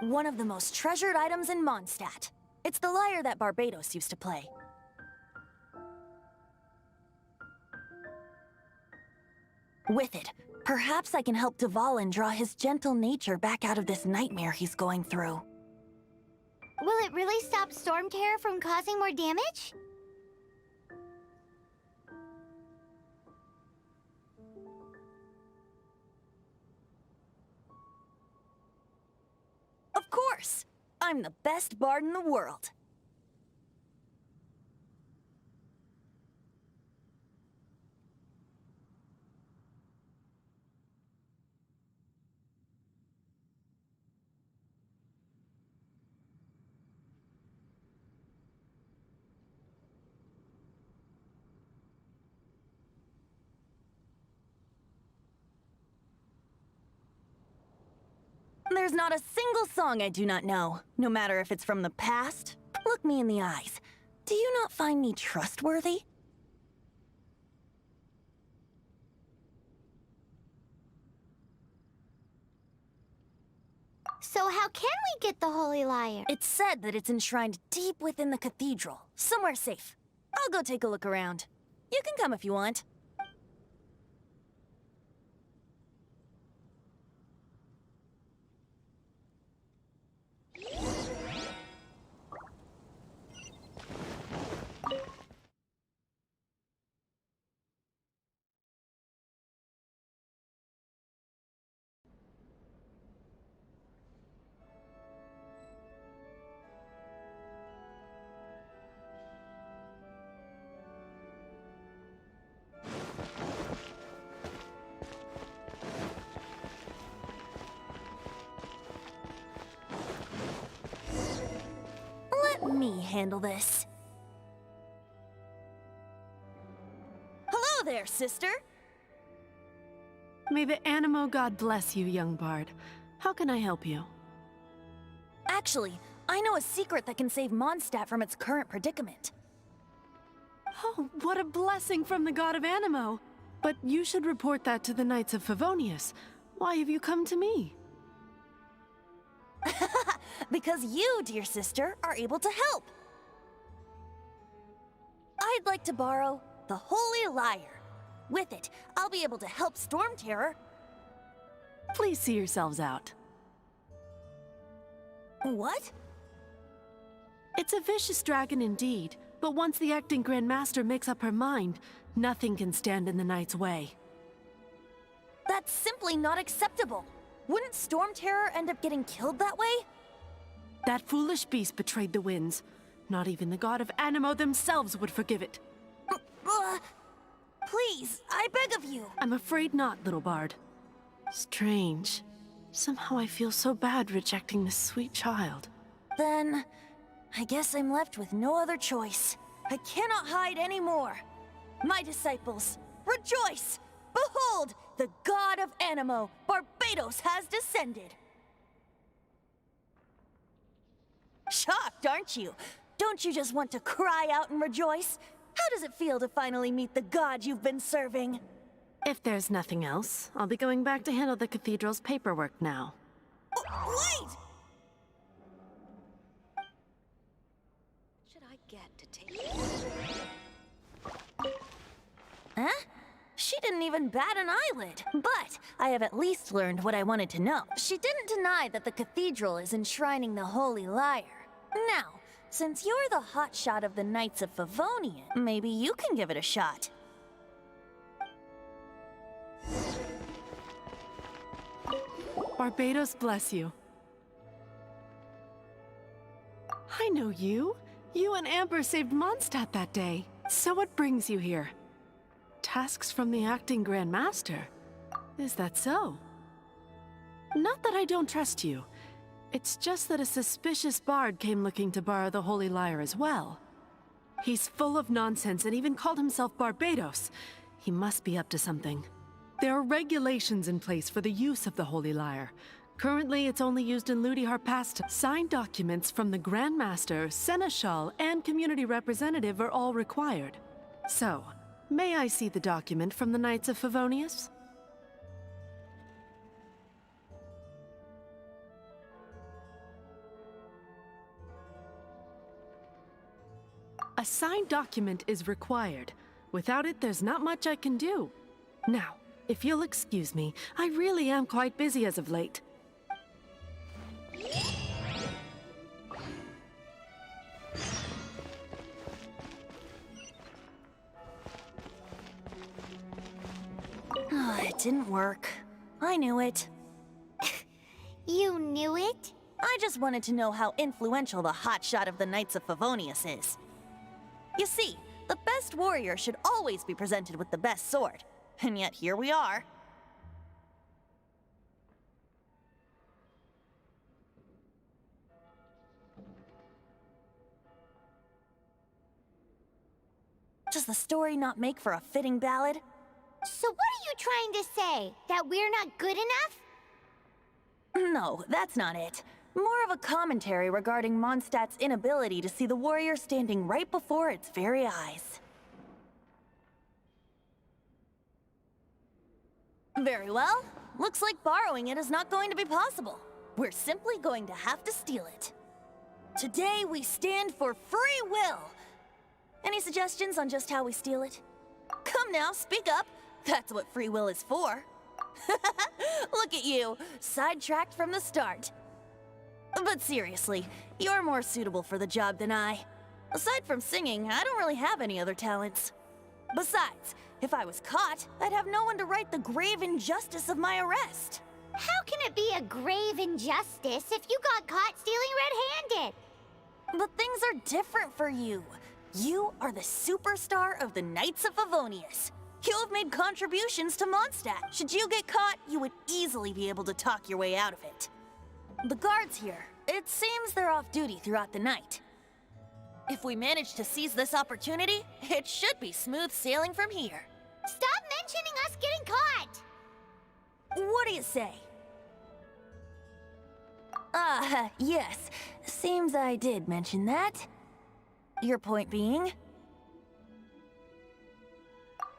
One of the most treasured items in Mondstadt. It's the lyre that Barbados used to play. With it, perhaps I can help Dvalin draw his gentle nature back out of this nightmare he's going through. Will it really stop Storm Terror from causing more damage? Of course! I'm the best bard in the world. There's not a single song I do not know, no matter if it's from the past. Look me in the eyes. Do you not find me trustworthy? So how can we get the Holy Lyre? It's said that it's enshrined deep within the cathedral, somewhere safe. I'll go take a look around. You can come if you want. Let me handle this. Hello there, sister! May the Animo God bless you, young bard. How can I help you? Actually, I know a secret that can save Mondstadt from its current predicament. Oh, what a blessing from the God of Animo! But you should report that to the Knights of Favonius. Why have you come to me? Because you, dear sister, are able to help. I'd like to borrow the Holy Lyre. With it, I'll be able to help Storm Terror. Please see yourselves out. What? It's a vicious dragon indeed, but once the acting Grand Master makes up her mind, nothing can stand in the Knight's way. That's simply not acceptable. Wouldn't Storm Terror end up getting killed that way? That foolish beast betrayed the winds. Not even the God of Animo themselves would forgive it. Please, I beg of you. I'm afraid not, little bard. Strange. Somehow I feel so bad rejecting this sweet child. Then, I guess I'm left with no other choice. I cannot hide anymore. My disciples, rejoice! Behold, the God of Animo, Barbados, has descended. Shocked, aren't you? Don't you just want to cry out and rejoice? How does it feel to finally meet the god you've been serving? If there's nothing else, I'll be going back to handle the cathedral's paperwork now. Oh, wait! Should I get to take... Huh? She didn't even bat an eyelid. But I have at least learned what I wanted to know. She didn't deny that the cathedral is enshrining the Holy Lyre. Now, since you're the hotshot of the Knights of Favonius, maybe you can give it a shot. Barbados bless you. I know you. You and Amber saved Mondstadt that day. So what brings you here? Tasks from the acting Grand Master. Is that so? Not that I don't trust you. It's just that a suspicious bard came looking to borrow the Holy Lyre as well. He's full of nonsense and even called himself Barbados. He must be up to something. There are regulations in place for the use of the Holy Lyre. Currently, it's only used in Ludi Harpast. Signed documents from the Grand Master, Seneschal, and Community Representative are all required. So, may I see the document from the Knights of Favonius? A signed document is required. Without it, there's not much I can do. Now, if you'll excuse me, I really am quite busy as of late. It didn't work. I knew it. You knew it? I just wanted to know how influential the hotshot of the Knights of Favonius is. You see, the best warrior should always be presented with the best sword. And yet here we are. Does the story not make for a fitting ballad? So what are you trying to say? That we're not good enough? No, that's not it. More of a commentary regarding Mondstadt's inability to see the warrior standing right before its very eyes. Very well. Looks like borrowing it is not going to be possible. We're simply going to have to steal it. Today we stand for free will. Any suggestions on just how we steal it? Come now, speak up. That's what free will is for. Look at you, sidetracked from the start. But seriously, you're more suitable for the job than I. Aside from singing, I don't really have any other talents. Besides, if I was caught, I'd have no one to right the grave injustice of my arrest. How can it be a grave injustice if you got caught stealing red-handed? But things are different for you. You are the superstar of the Knights of Favonius. You have made contributions to Mondstadt. Should you get caught, you would easily be able to talk your way out of it. The guards here, it seems they're off duty throughout the night. If we manage to seize this opportunity, it should be smooth sailing from here. Stop mentioning us getting caught! What do you say? Yes. Seems I did mention that. Your point being?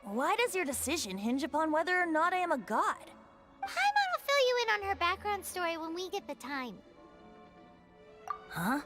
Why does your decision hinge upon whether or not I am a god? Paimon will fill you in on her background story when we get the time. Huh?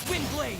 Windblade!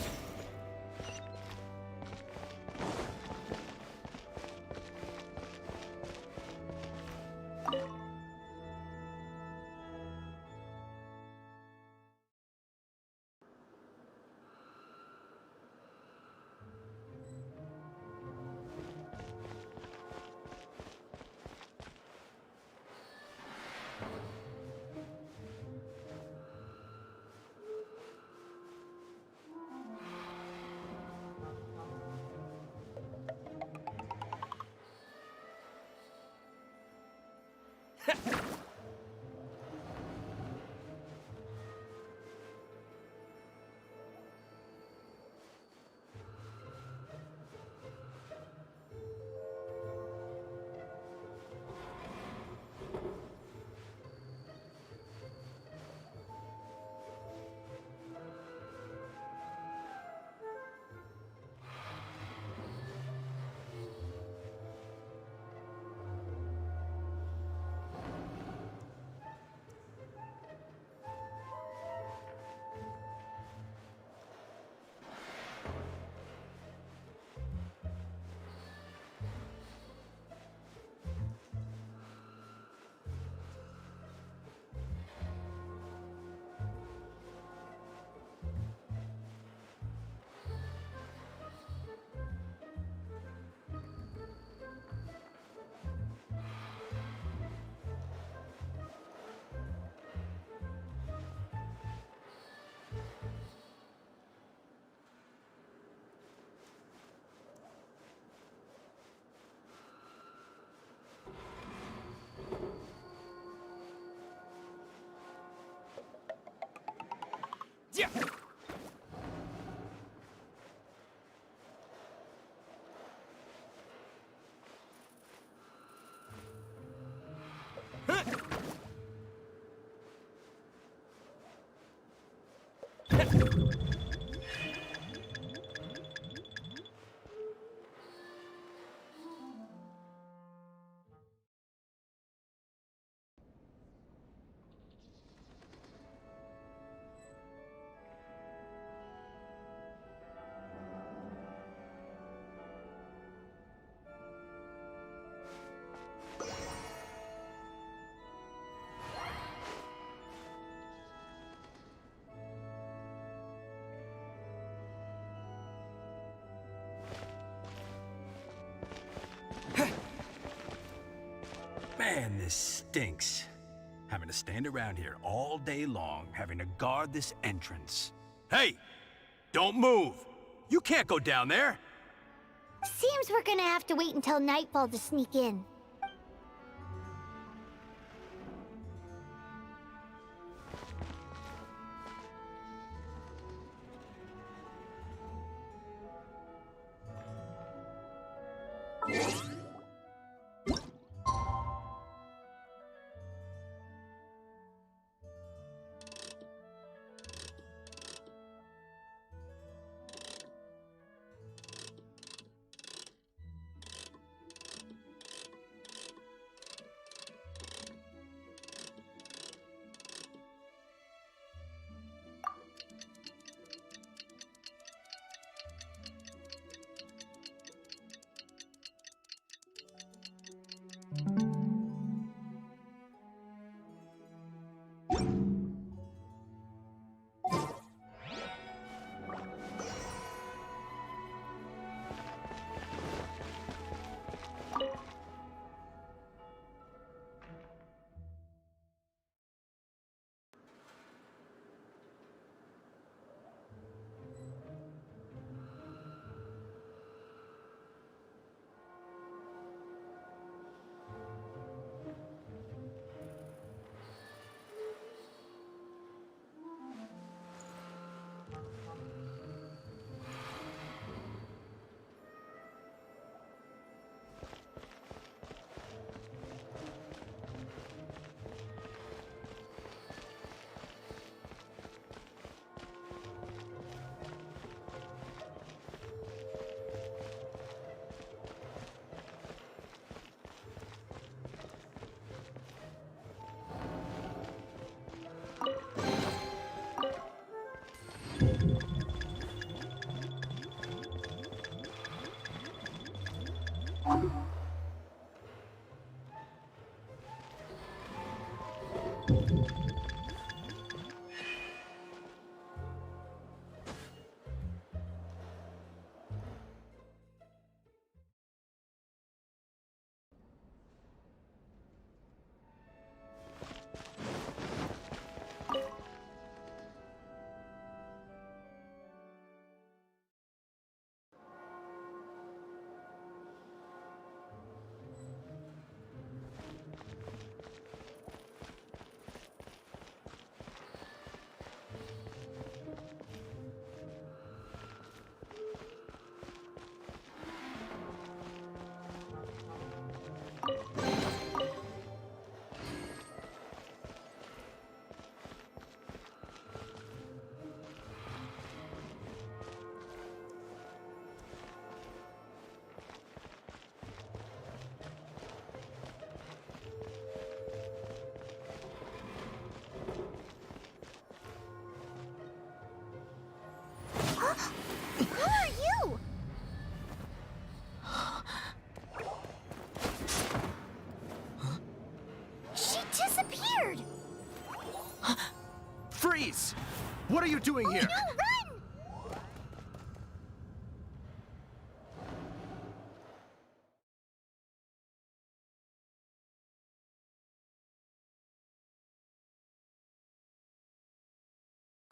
Yeah. Man, this stinks. Having to stand around here all day long, having to guard this entrance. Hey! Don't move! You can't go down there! Seems we're gonna have to wait until nightfall to sneak in. Who are you? She disappeared! Freeze! What are you doing here? No, run!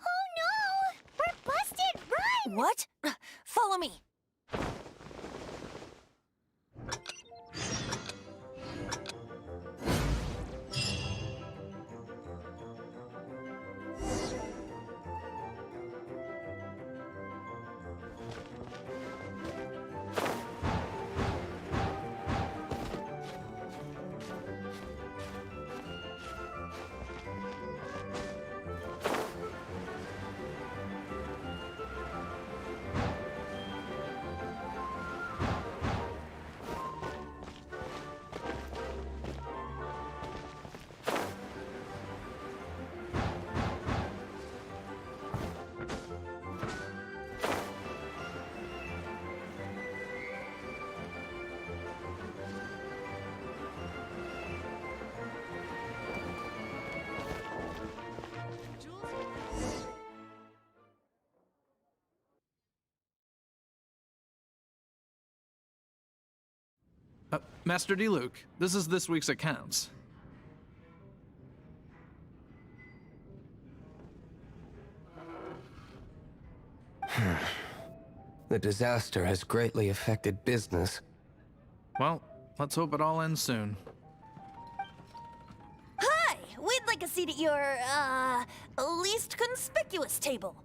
Oh no! We're busted! Run! What? Follow me. Master D. Luke, this is this week's accounts. The disaster has greatly affected business. Well, let's hope it all ends soon. Hi! We'd like a seat at your, least conspicuous table.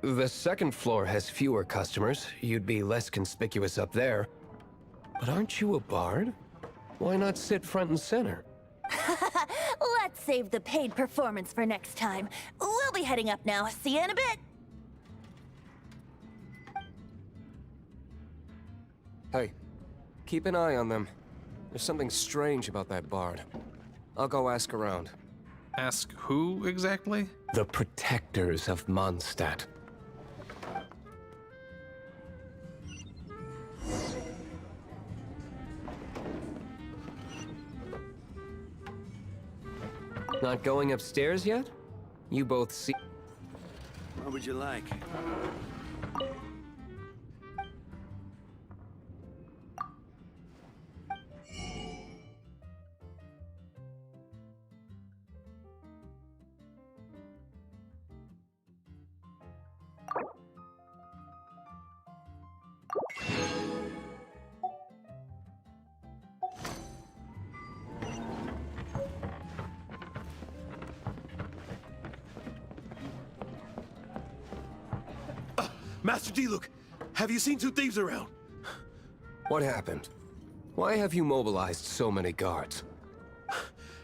The second floor has fewer customers. You'd be less conspicuous up there. But aren't you a bard? Why not sit front and center? Let's save the paid performance for next time. We'll be heading up now. See you in a bit. Hey, keep an eye on them. There's something strange about that bard. I'll go ask around. Ask who exactly? The protectors of Mondstadt. Not going upstairs yet? You both see... What would you like? Master D. Luke, have you seen two thieves around? What happened? Why have you mobilized so many guards?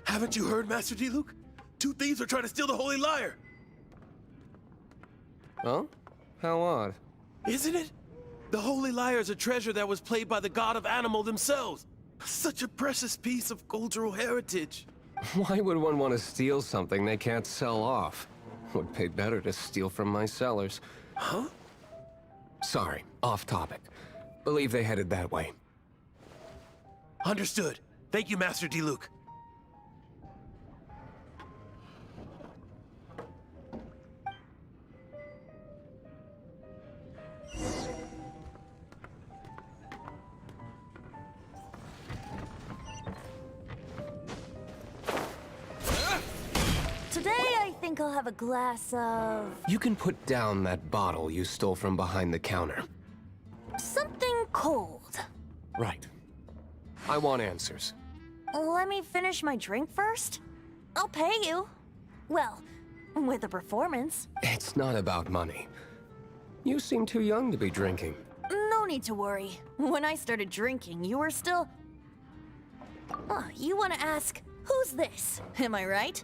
Haven't you heard, Master D. Luke? Two thieves are trying to steal the Holy Lyre. Huh? How odd. Isn't it? The Holy Lyre is a treasure that was played by the god of animal themselves. Such a precious piece of cultural heritage. Why would one want to steal something they can't sell off? Would pay better to steal from my sellers. Huh? Sorry, off topic. Believe they headed that way. Understood. Thank you, Master D. Luke. Today, I think I'll have a glass of... You can put down that bottle you stole from behind the counter. something cold. Right. I want answers. Let me finish my drink first. I'll pay you. Well, with a performance. It's not about money. You seem too young to be drinking. No need to worry. When I started drinking, you were still... Oh, you want to ask, who's this? Am I right?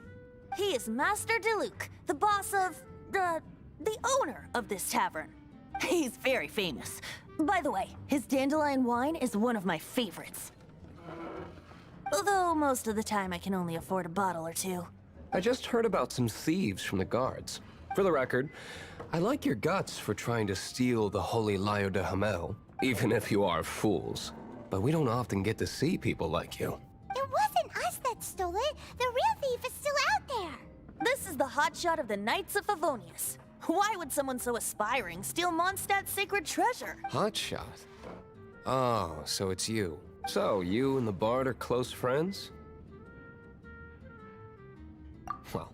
He is Master DeLuke, the boss of... the owner of this tavern. He's very famous. By the way, his dandelion wine is one of my favorites. Although most of the time I can only afford a bottle or two. I just heard about some thieves from the guards. For the record, I like your guts for trying to steal the Holy Lyre de Hamel, even if you are fools. But we don't often get to see people like you. It wasn't us that stole it. The real thief is still out there. This is the hotshot of the Knights of Favonius. Why would someone so aspiring steal Mondstadt's sacred treasure? Hotshot? Oh, so it's you. So, you and the Bard are close friends? Well,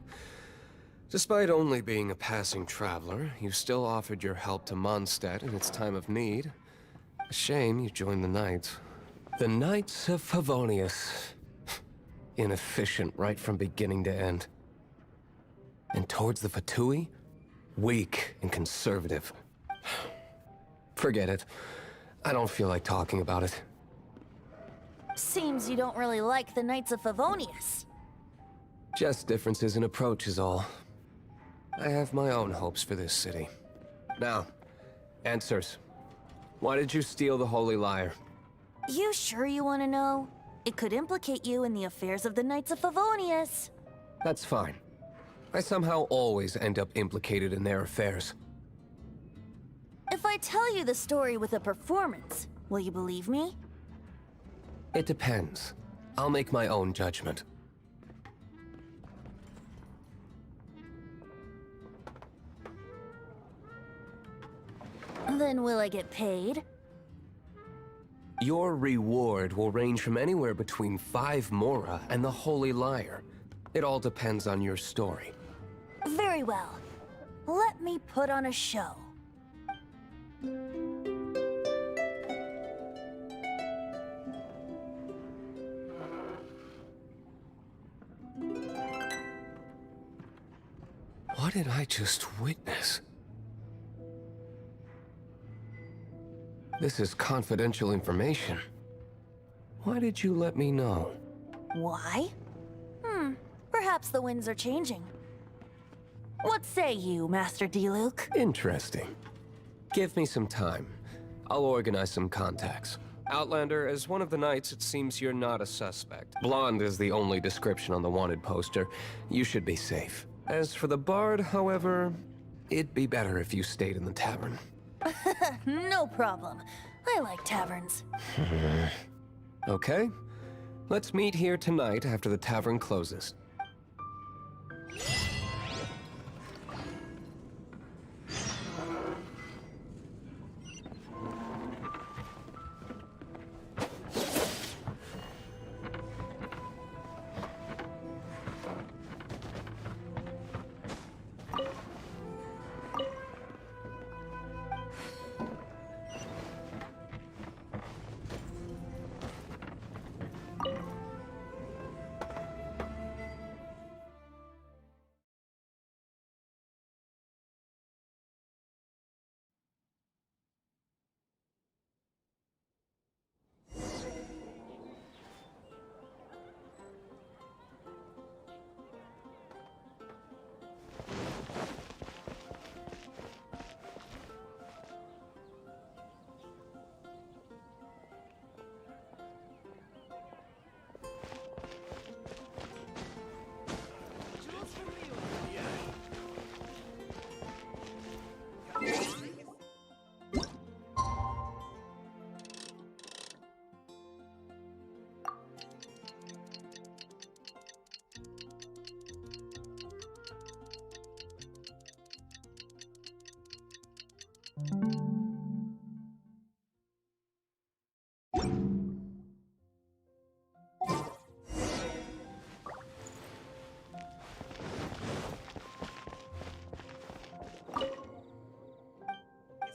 despite only being a passing traveler, you still offered your help to Mondstadt in its time of need. A shame you joined the Knights. The Knights of Favonius. Inefficient right from beginning to end. And towards the Fatui, weak and conservative. Forget it. I don't feel like talking about it. Seems you don't really like the Knights of Favonius. Just differences in approach is all. I have my own hopes for this city. Now, answers. Why did you steal the Holy Lyre? You sure you want to know? It could implicate you in the affairs of the Knights of Favonius. That's fine. I somehow always end up implicated in their affairs. If I tell you the story with a performance, will you believe me? It depends. I'll make my own judgment. Then will I get paid? Your reward will range from anywhere between 5 Mora and the Holy Liar. It all depends on your story. Very well. Let me put on a show. What did I just witness? This is confidential information. Why did you let me know? Why? Perhaps the winds are changing. What say you, Master D-Luke? Interesting. Give me some time. I'll organize some contacts. Outlander, as one of the knights, it seems you're not a suspect. Blonde is the only description on the wanted poster. You should be safe. As for the bard, however, it'd be better if you stayed in the tavern. No problem. I like taverns. Okay. Let's meet here tonight after the tavern closes.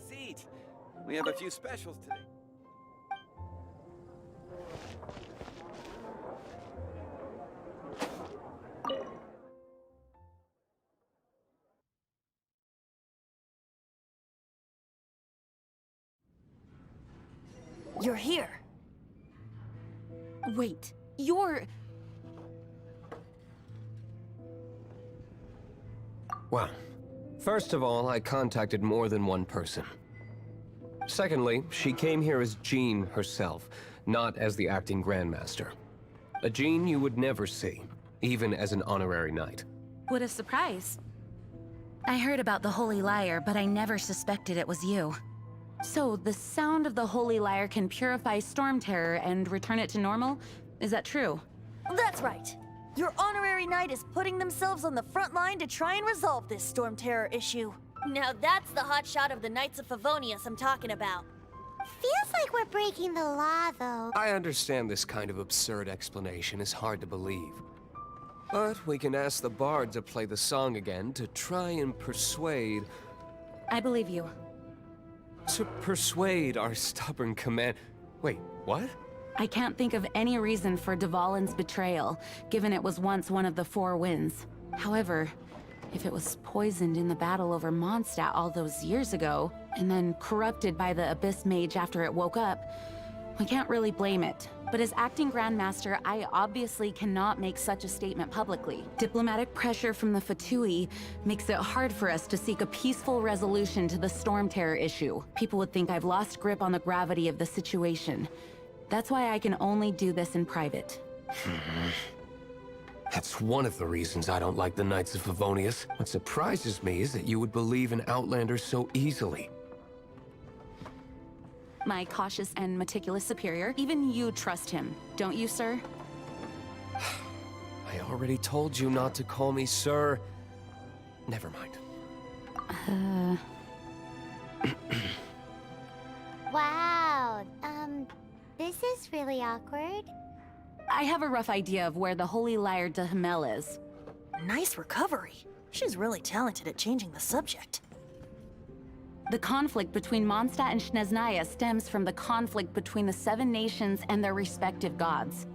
Seat. We have a few specials today. You're here. Wait, you're... Well, first of all, I contacted more than one person. Secondly, she came here as Jean herself, not as the acting Grandmaster. A Jean you would never see, even as an honorary knight. What a surprise. I heard about the Holy Liar, but I never suspected it was you. So, the sound of the Holy Liar can purify Storm Terror and return it to normal? Is that true? That's right. Your honorary knight is putting themselves on the front line to try and resolve this Storm Terror issue. Now that's the hot shot of the Knights of Favonius I'm talking about. Feels like we're breaking the law, though. I understand this kind of absurd explanation is hard to believe. But we can ask the bard to play the song again to try and persuade... I believe you. To persuade our stubborn command... Wait, what? I can't think of any reason for Dvalin's betrayal, given it was once one of the Four Winds. However, if it was poisoned in the battle over Mondstadt all those years ago, and then corrupted by the Abyss Mage after it woke up, we can't really blame it. But as acting Grandmaster, I obviously cannot make such a statement publicly. Diplomatic pressure from the Fatui makes it hard for us to seek a peaceful resolution to the Storm Terror issue. People would think I've lost grip on the gravity of the situation. That's why I can only do this in private. That's one of the reasons I don't like the Knights of Favonius. What surprises me is that you would believe in Outlanders so easily. My cautious and meticulous superior, even you trust him, don't you, sir? I already told you not to call me sir. Never mind. Wow. This is really awkward. I have a rough idea of where the Holy Liar de Hamel is. Nice recovery. She's really talented at changing the subject. The conflict between Mondstadt and Snezhnaya stems from the conflict between the 7 nations and their respective gods.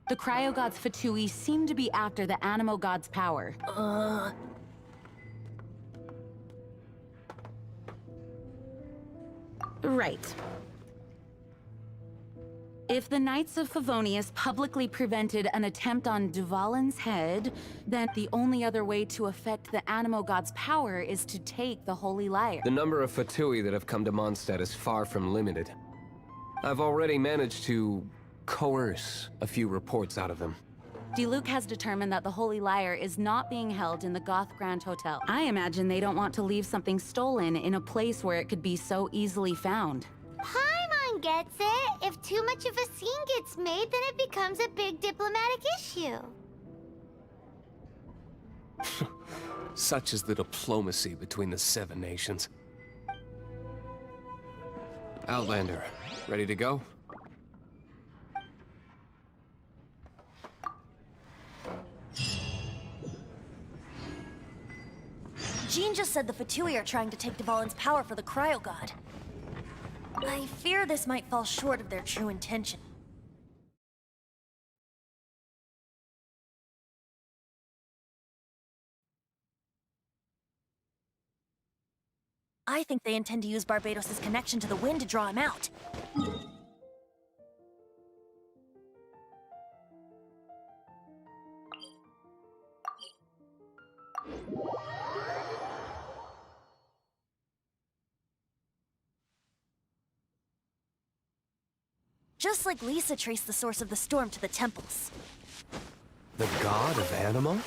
The cryo gods Fatui seem to be after the Animo god's power. Right. If the Knights of Favonius publicly prevented an attempt on Duvalin's head, then the only other way to affect the Animo god's power is to take the Holy Liar. The number of Fatui that have come to Mondstadt is far from limited. I've already managed to coerce a few reports out of them. Diluc has determined that the Holy Liar is not being held in the Goth Grand Hotel. I imagine they don't want to leave something stolen in a place where it could be so easily found. Paimon gets it. If too much of a scene gets made, then it becomes a big diplomatic issue. Such is the diplomacy between the 7 nations. Outlander, ready to go? Jean just said the Fatui are trying to take Duvalin's power for the cryo god. I fear this might fall short of their true intention. I think they intend to use Barbados' connection to the wind to draw him out. Just like Lisa traced the source of the storm to the temples. The god of Animo?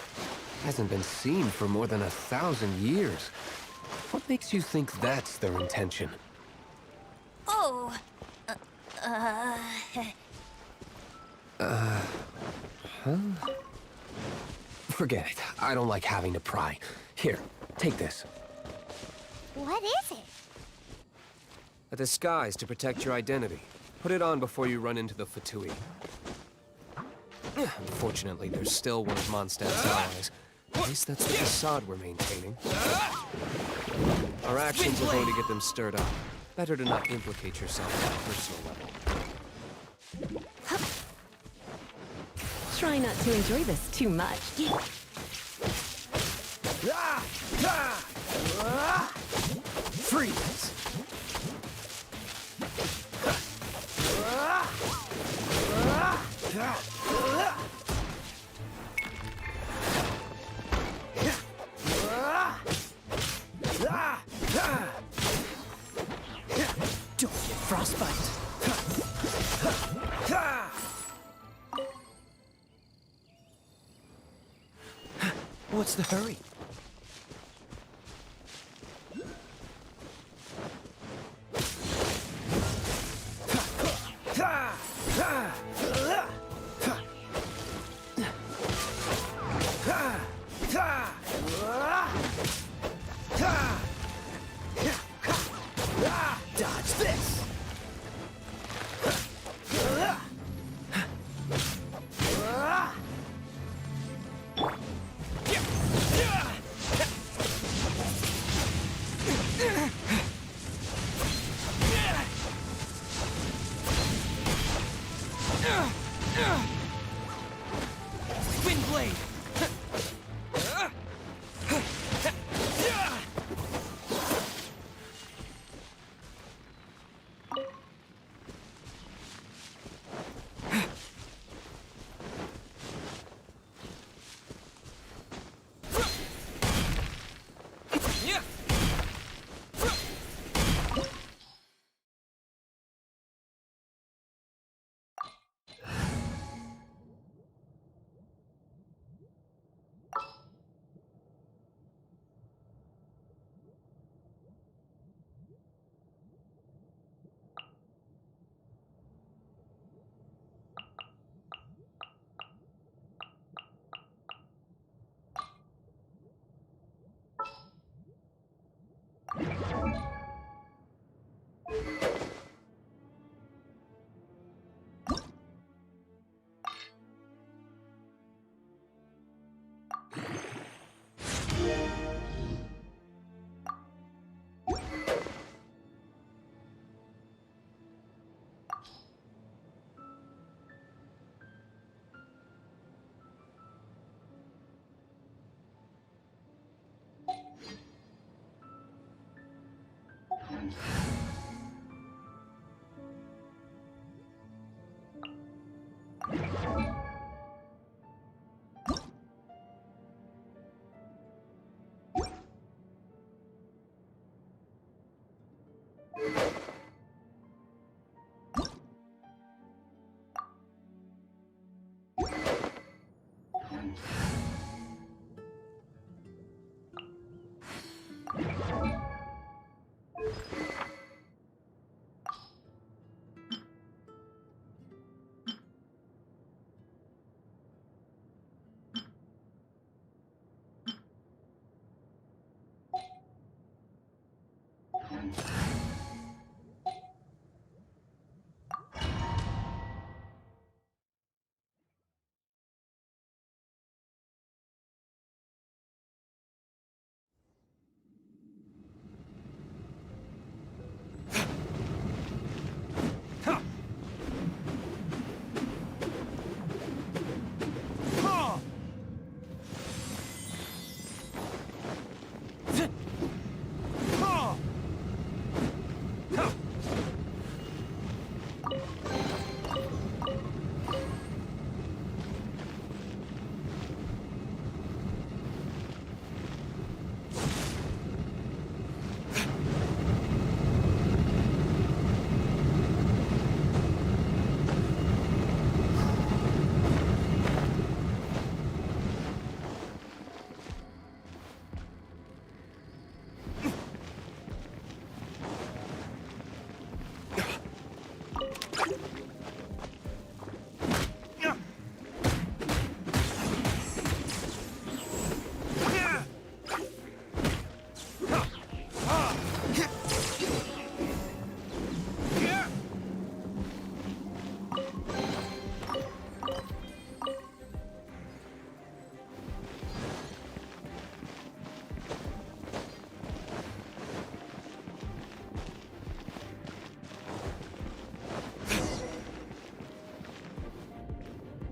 Hasn't been seen for more than 1,000 years. What makes you think that's their intention? Oh... Forget it. I don't like having to pry. Here, take this. What is it? A disguise to protect your identity. Put it on before you run into the Fatui. Unfortunately, there's still one of Mondstadt's allies. At least that's the facade we're maintaining. Our actions are going to get them stirred up. Better to not implicate yourself on a personal level. Try not to enjoy this too much. Freeze! Don't get frostbite. What's the hurry? Dodge this!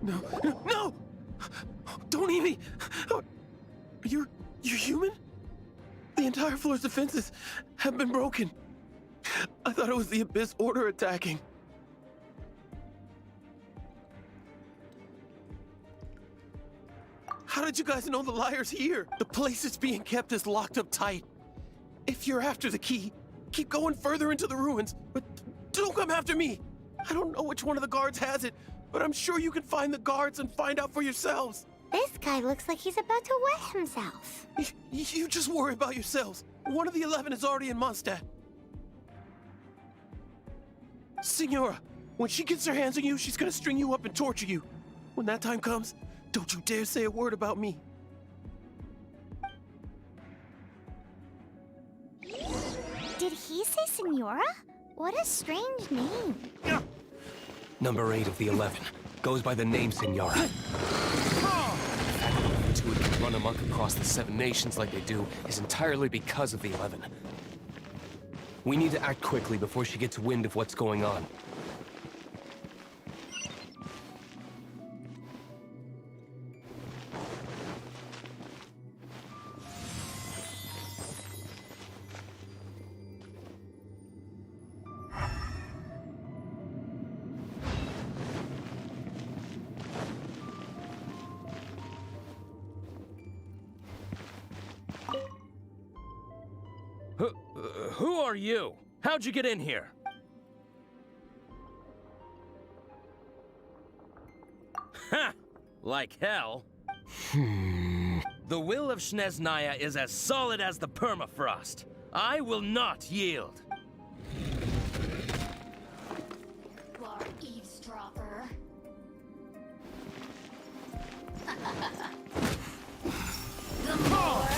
No, no! Don't eat me! You're human? The entire floor's defenses have been broken. I thought it was the Abyss Order attacking. How did you guys know the liar's here? The place it's being kept is locked up tight. If you're after the key, keep going further into the ruins, but don't come after me. I don't know which one of the guards has it, but I'm sure you can find the guards and find out for yourselves. This guy looks like he's about to wet himself. You just worry about yourselves. One of the 11 is already in Mondstadt. Signora, when she gets her hands on you, she's gonna string you up and torture you. When that time comes, don't you dare say a word about me. Did he say Senora? What a strange name. Number 8 of the 11 goes by the name Senora. The fact that the two can run amok across the 7 nations like they do is entirely because of the 11. We need to act quickly before she gets wind of what's going on. Who are you? How'd you get in here? Ha! Like hell. The will of Snezhnaya is as solid as the permafrost. I will not yield. Bar eavesdropper. The more,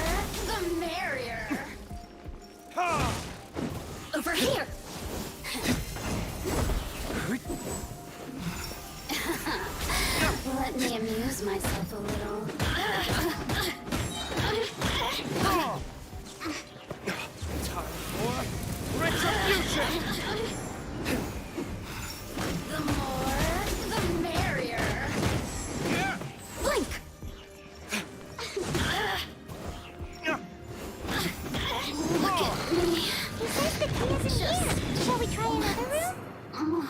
the merrier. Over here! Let me amuse myself a little. Time for retribution! The more, the merrier. Blink! Look at me. He says the key isn't here. Shall we try another room?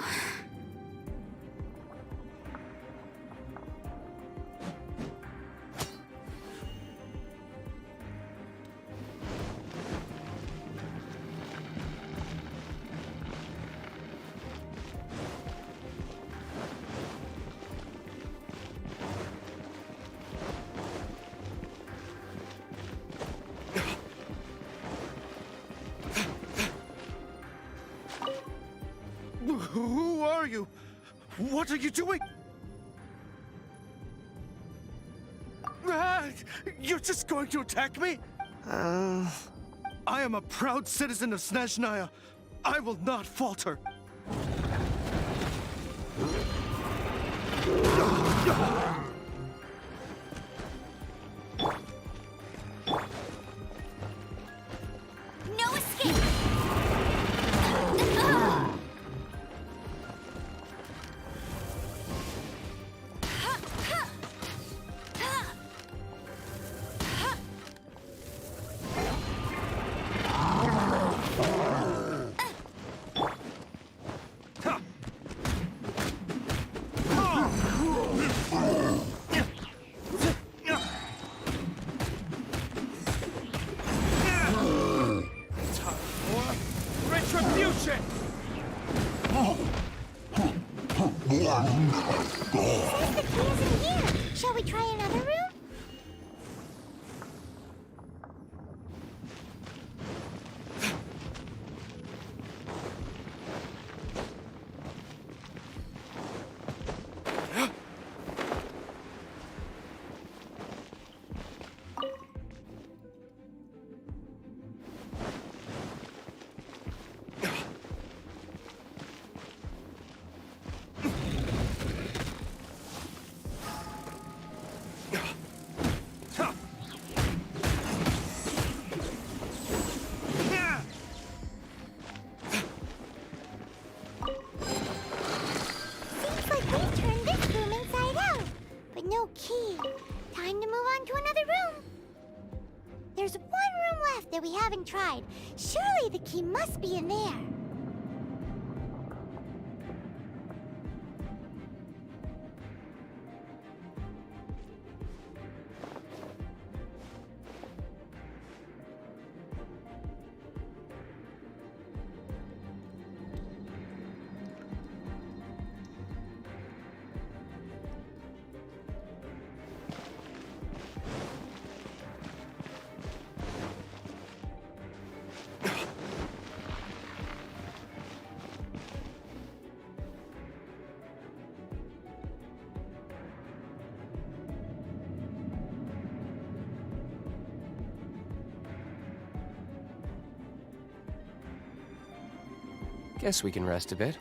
Who are you? What are you doing? You're just going to attack me? I am a proud citizen of Snezhnaya. I will not falter. No escape! Retribution! The key isn't here. Shall we try another room? Seems like we turned this room inside out, but no key. Time to move on to another room. There's one room left that we haven't tried. Surely the key must be in there. Guess we can rest a bit.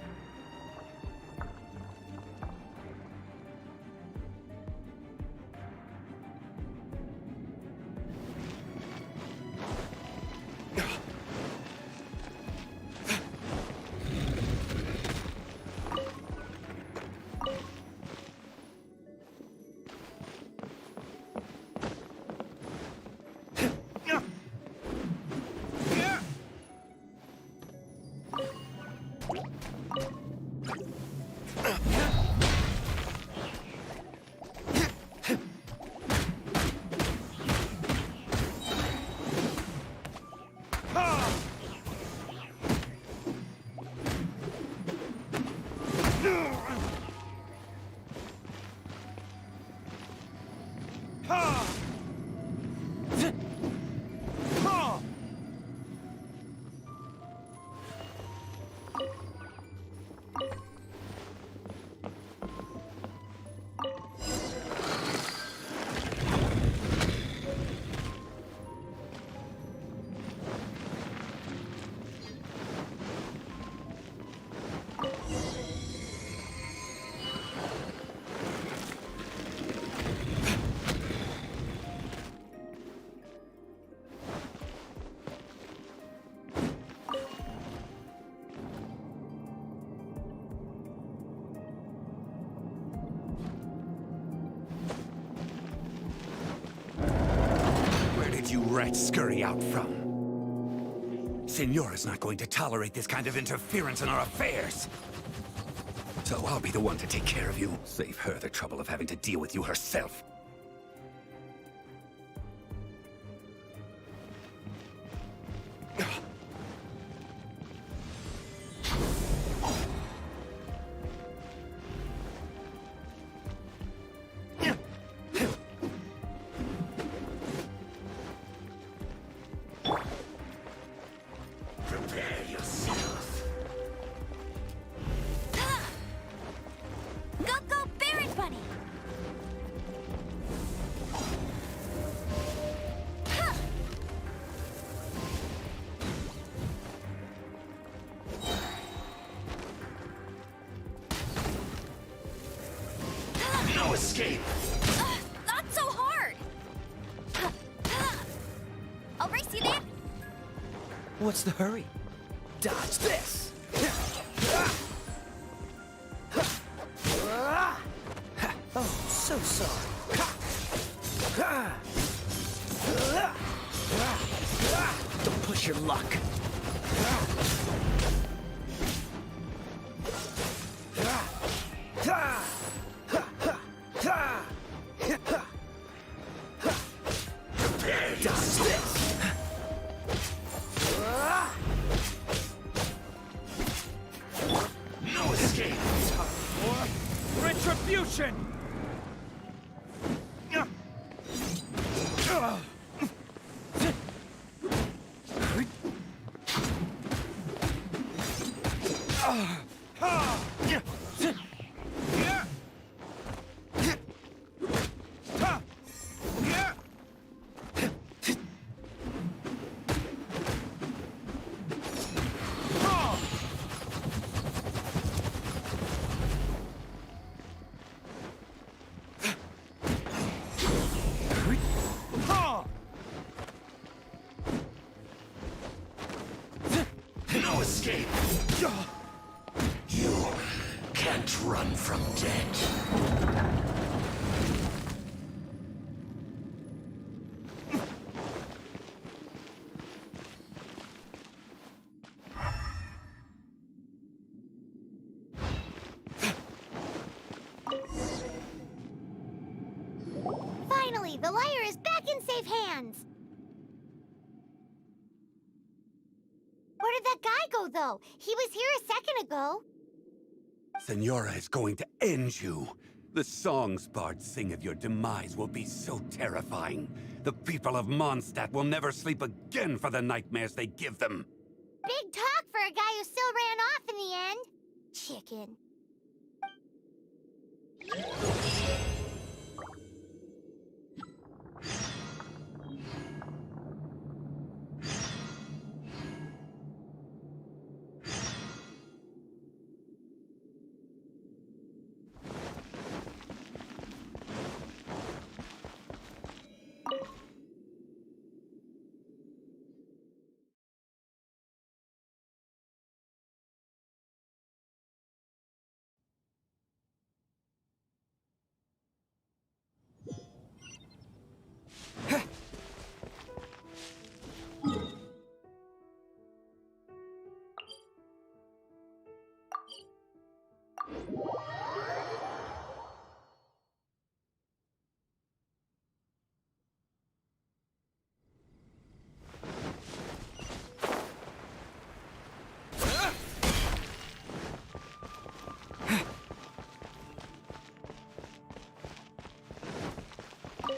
You rats scurry out from? Signora's not going to tolerate this kind of interference in our affairs. So I'll be the one to take care of you. Save her the trouble of having to deal with you herself. No escape! Not so hard! I'll race you there! What's the hurry? Dodge this! Oh, so sorry. Don't push your luck. Dodge this! No escape! Retribution! No escape! You can't run from death. Finally, the lyre is back in safe hands! Where did that guy go, though? He was here a second ago. Senora is going to end you. The songs bards sing of your demise will be so terrifying. The people of Mondstadt will never sleep again for the nightmares they give them. Big talk for a guy who still ran off in the end. Chicken.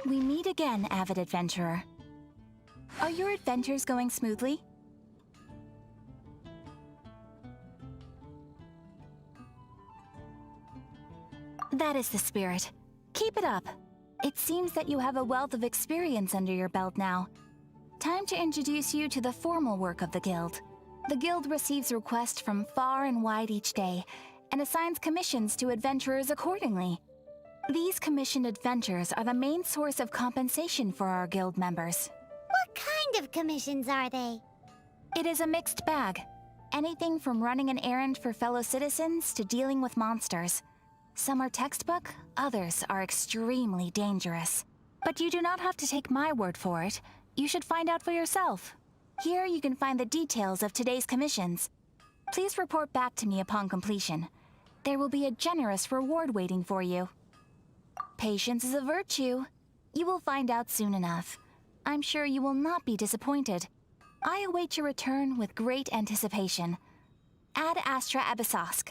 We meet again, avid adventurer. Are your adventures going smoothly? That is the spirit. Keep it up. It seems that you have a wealth of experience under your belt now. Time to introduce you to the formal work of the Guild. The Guild receives requests from far and wide each day, and assigns commissions to adventurers accordingly. These commissioned adventures are the main source of compensation for our Guild members. What kind of commissions are they? It is a mixed bag. Anything from running an errand for fellow citizens to dealing with monsters. Some are textbook, others are extremely dangerous. But you do not have to take my word for it. You should find out for yourself. Here you can find the details of today's commissions. Please report back to me upon completion. There will be a generous reward waiting for you. Patience is a virtue. You will find out soon enough. I'm sure you will not be disappointed. I await your return with great anticipation. Ad Astra Abyssosk.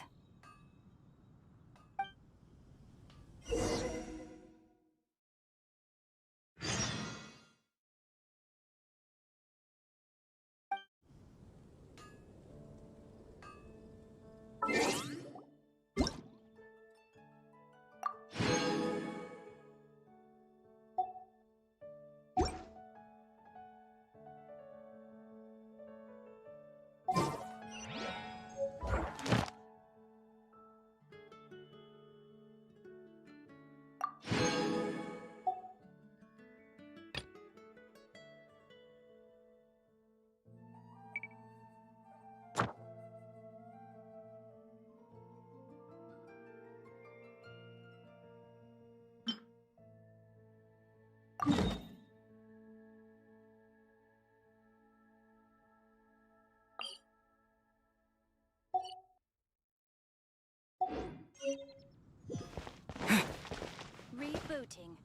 looting.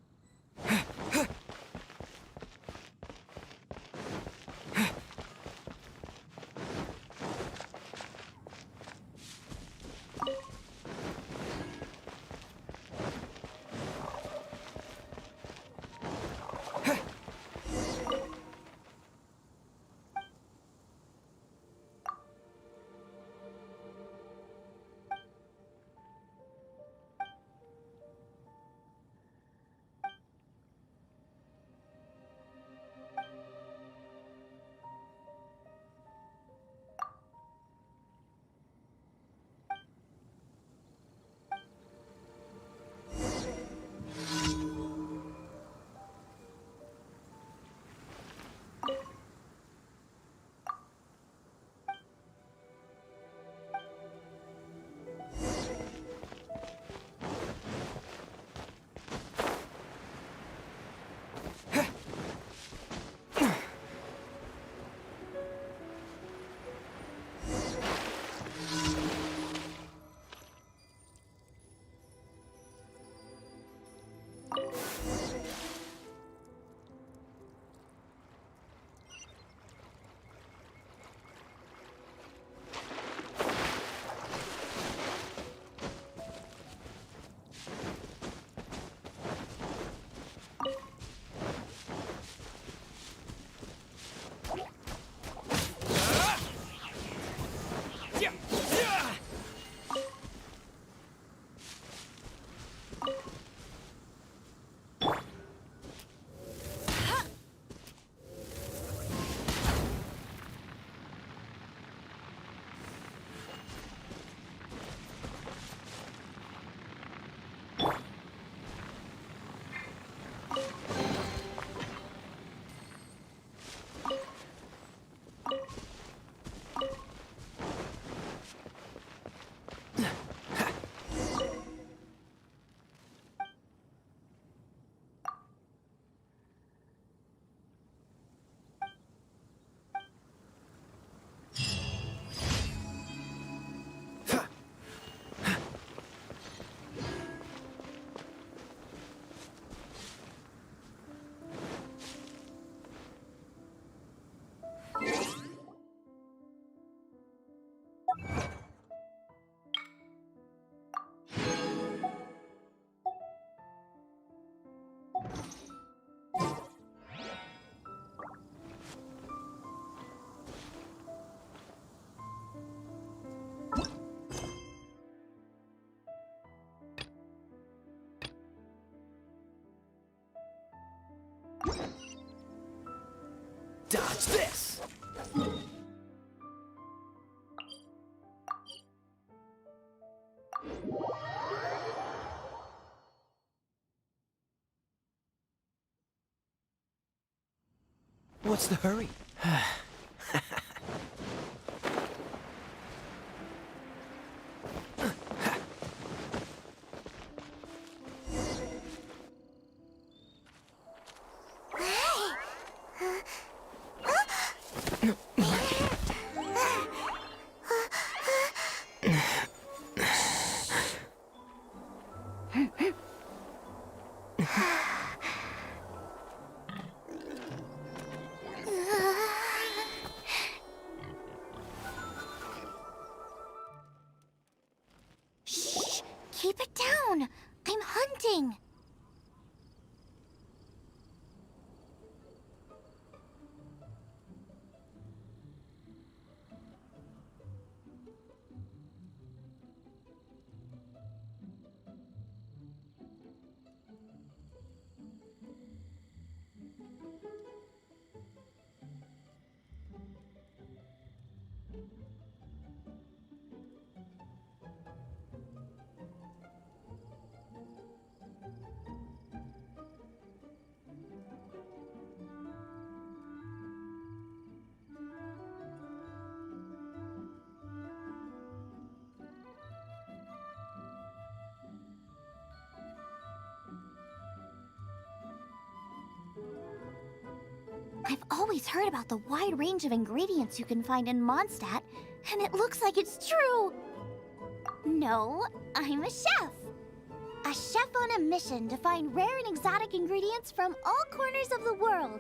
Dodge this! What's the hurry? Shh! Keep it down! I'm hunting! I've always heard about the wide range of ingredients you can find in Mondstadt, and it looks like it's true! No, I'm a chef! A chef on a mission to find rare and exotic ingredients from all corners of the world.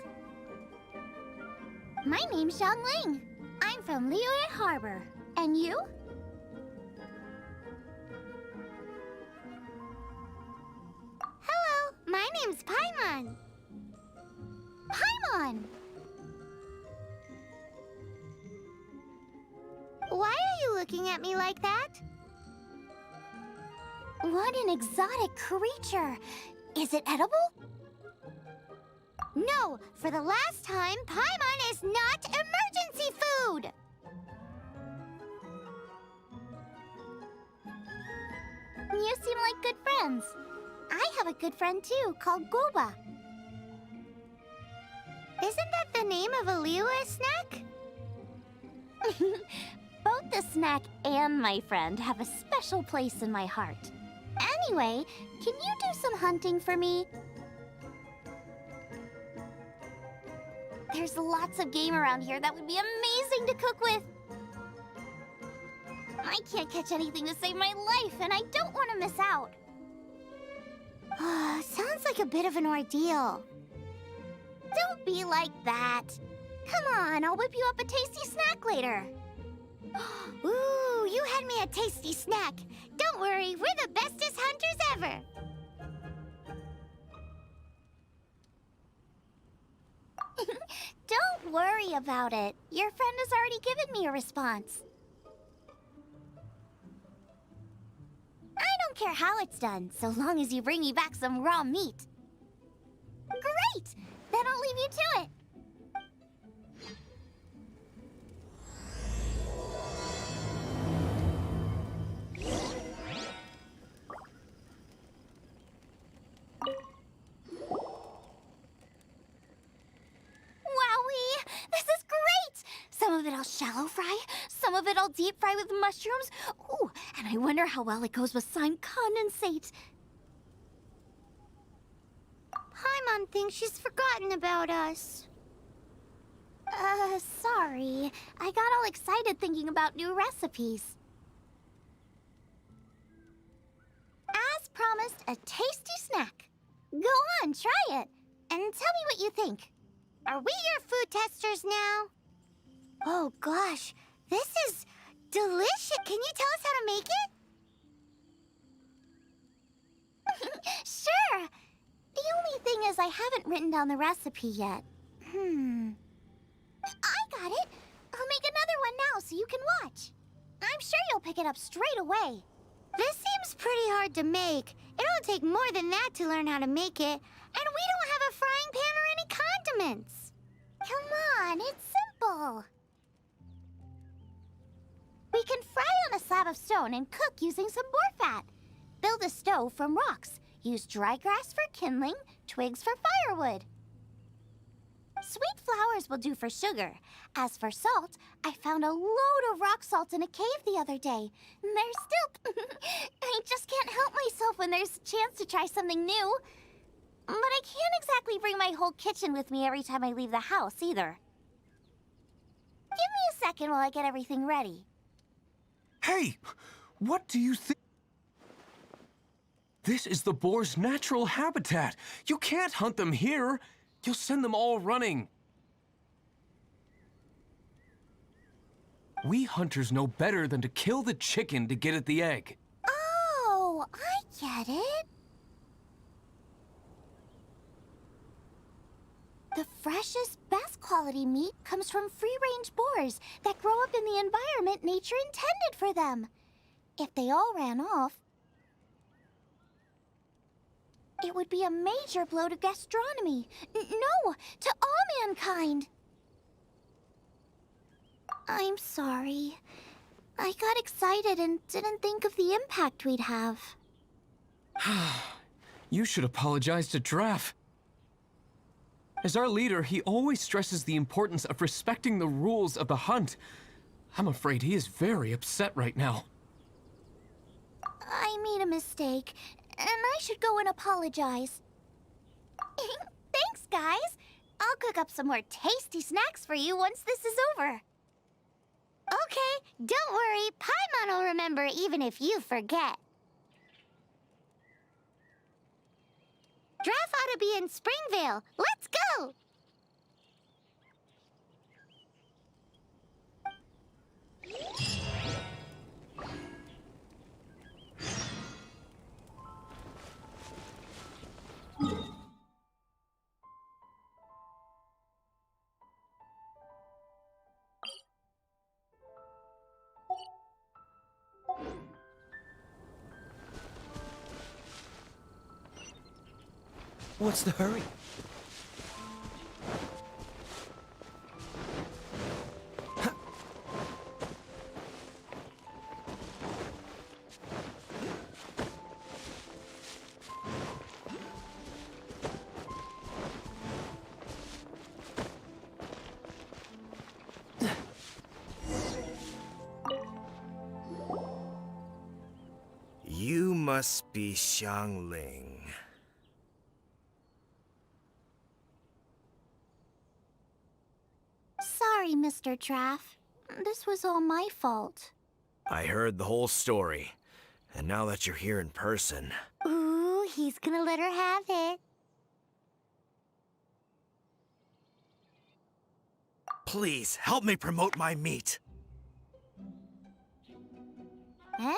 My name's Xiang Ling. I'm from Liyue Harbor. And you? Hello, my name's Paimon. Paimon! Why are you looking at me like that? What an exotic creature! Is it edible? No, for the last time, Paimon is not emergency food! You seem like good friends. I have a good friend too, called Goba. Isn't that the name of a Liyue snack? Both the snack and my friend have a special place in my heart. Anyway, can you do some hunting for me? There's lots of game around here that would be amazing to cook with. I can't catch anything to save my life, and I don't want to miss out. Sounds like a bit of an ordeal. Don't be like that. Come on, I'll whip you up a tasty snack later. Ooh, you had me a tasty snack. Don't worry, we're the bestest hunters ever. Don't worry about it. Your friend has already given me a response. I don't care how it's done, so long as you bring me back some raw meat. Great! Then I'll leave you to it. Wowee! This is great! Some of it I'll shallow fry, some of it I'll deep fry with mushrooms. Ooh, and I wonder how well it goes with slime condensate. Paimon thinks she's forgotten about us. Sorry. I got all excited thinking about new recipes. As promised, a tasty snack. Go on, try it, and tell me what you think. Are we your food testers now? Oh gosh, this is delicious. Can you tell us how to make it? Sure. The only thing is I haven't written down the recipe yet. I got it. I'll make another one now so you can watch. I'm sure you'll pick it up straight away. This seems pretty hard to make. It'll take more than that to learn how to make it. And we don't have a frying pan or any condiments. Come on, it's simple. We can fry on a slab of stone and cook using some boar fat. Build a stove from rocks. Use dry grass for kindling, twigs for firewood. Sweet flowers will do for sugar. As for salt, I found a load of rock salt in a cave the other day. There's still... I just can't help myself when there's a chance to try something new. But I can't exactly bring my whole kitchen with me every time I leave the house, either. Give me a second while I get everything ready. Hey! What do you think? This is the boar's natural habitat. You can't hunt them here. You'll send them all running. We hunters know better than to kill the chicken to get at the egg. Oh, I get it. The freshest, best quality meat comes from free-range boars that grow up in the environment nature intended for them. If they all ran off, it would be a major blow to gastronomy. No, to all mankind. I'm sorry. I got excited and didn't think of the impact we'd have. You should apologize to Draff. As our leader, he always stresses the importance of respecting the rules of the hunt. I'm afraid he is very upset right now. I made a mistake, and I should go and apologize. Thanks, guys. I'll cook up some more tasty snacks for you once this is over. Okay, don't worry. Paimon will remember even if you forget. Draft ought to be in Springvale. Let's go! What's the hurry? You must be Xiangling. Sorry, Mr. Traff. This was all my fault. I heard the whole story, and now that you're here in person... Ooh, he's gonna let her have it. Please, help me promote my meat! Huh?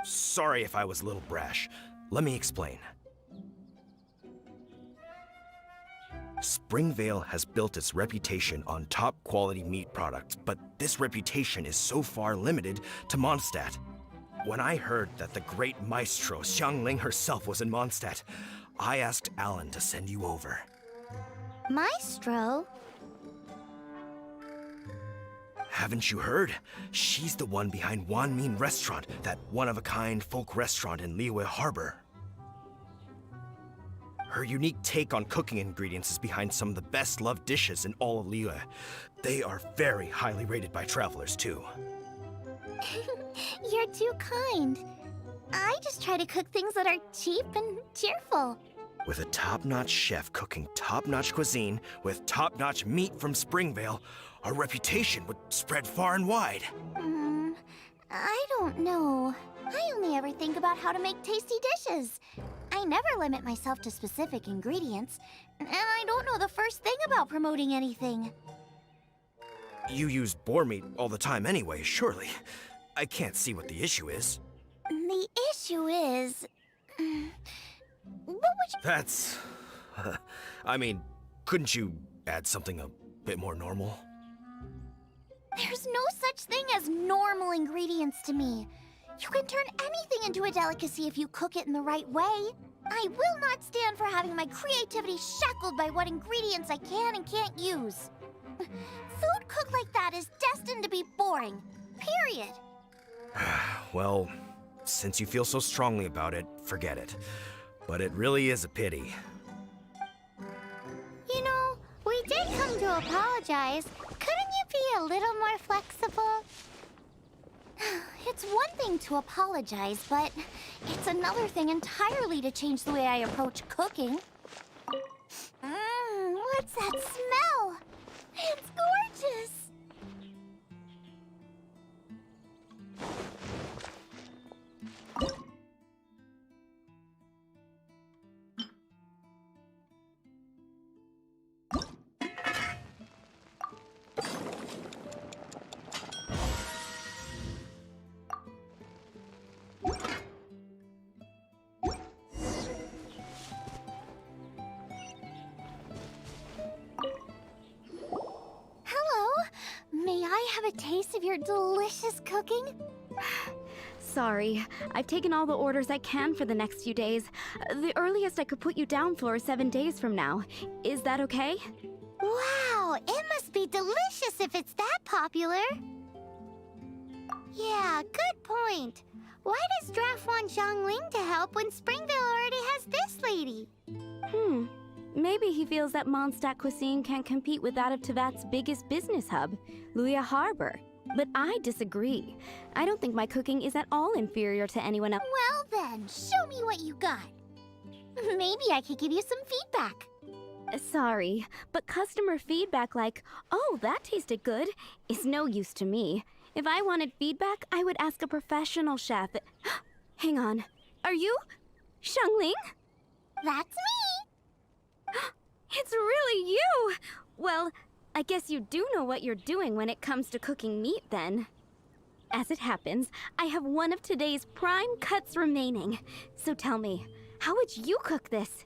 Sorry if I was a little brash. Let me explain. Springvale has built its reputation on top-quality meat products, but this reputation is so far limited to Mondstadt. When I heard that the great maestro Xiangling herself was in Mondstadt, I asked Alan to send you over. Maestro? Haven't you heard? She's the one behind Wan Min Restaurant, that one-of-a-kind folk restaurant in Liyue Harbor. Her unique take on cooking ingredients is behind some of the best-loved dishes in all of Liyue. They are very highly rated by travelers, too. You're too kind. I just try to cook things that are cheap and cheerful. With a top-notch chef cooking top-notch cuisine with top-notch meat from Springvale, our reputation would spread far and wide. I don't know. I only ever think about how to make tasty dishes. I never limit myself to specific ingredients, and I don't know the first thing about promoting anything. You use boar meat all the time anyway, surely. I can't see what the issue is. The issue is... what would you... That's... I mean, couldn't you add something a bit more normal? There's no such thing as normal ingredients to me. You can turn anything into a delicacy if you cook it in the right way. I will not stand for having my creativity shackled by what ingredients I can and can't use. Food cooked like that is destined to be boring. Period. Well, since you feel so strongly about it, forget it. But it really is a pity. You know, we did come to apologize. Couldn't you be a little more flexible? It's one thing to apologize, but it's another thing entirely to change the way I approach cooking. What's that smell? It's gorgeous! A taste of your delicious cooking? Sorry, I've taken all the orders I can for the next few days. The earliest I could put you down for is 7 days from now. Is that okay? Wow, it must be delicious if it's that popular. Yeah, good point. Why does Draft want Xiangling to help when Springvale already has this lady? Maybe he feels that Mondstadt cuisine can't compete with that of Tevat's biggest business hub, Liyue Harbor. But I disagree. I don't think my cooking is at all inferior to anyone else. Well then, show me what you got. Maybe I could give you some feedback. Sorry, but customer feedback like, oh, that tasted good, is no use to me. If I wanted feedback, I would ask a professional chef. Hang on. Are you Xiangling? That's me! It's really you! Well, I guess you do know what you're doing when it comes to cooking meat, then. As it happens, I have one of today's prime cuts remaining. So tell me, how would you cook this?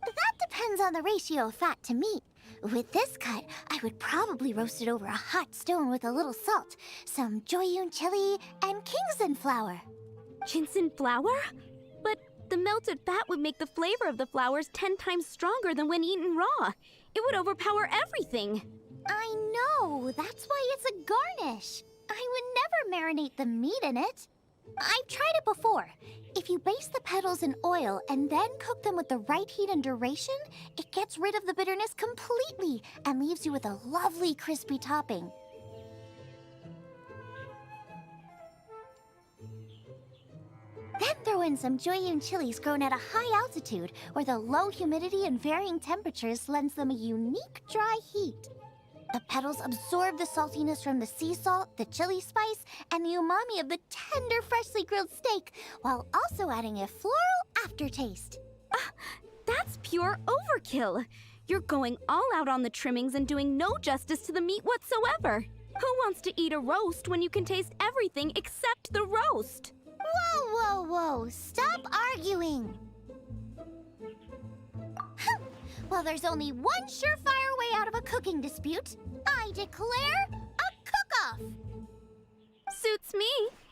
That depends on the ratio of fat to meat. With this cut, I would probably roast it over a hot stone with a little salt, some Joyun chili, and Kingston flour. Ginseng flour? But the melted fat would make the flavor of the flowers 10 times stronger than when eaten raw. It would overpower everything. I know, that's why it's a garnish. I would never marinate the meat in it. I've tried it before. If you baste the petals in oil and then cook them with the right heat and duration, it gets rid of the bitterness completely and leaves you with a lovely crispy topping. Then throw in some Joyun chilies grown at a high altitude where the low humidity and varying temperatures lends them a unique dry heat. The petals absorb the saltiness from the sea salt, the chili spice, and the umami of the tender, freshly grilled steak, while also adding a floral aftertaste. That's pure overkill. You're going all out on the trimmings and doing no justice to the meat whatsoever. Who wants to eat a roast when you can taste everything except the roast? Whoa, whoa, whoa! Stop arguing! Well, there's only one surefire way out of a cooking dispute. I declare a cook-off! Suits me.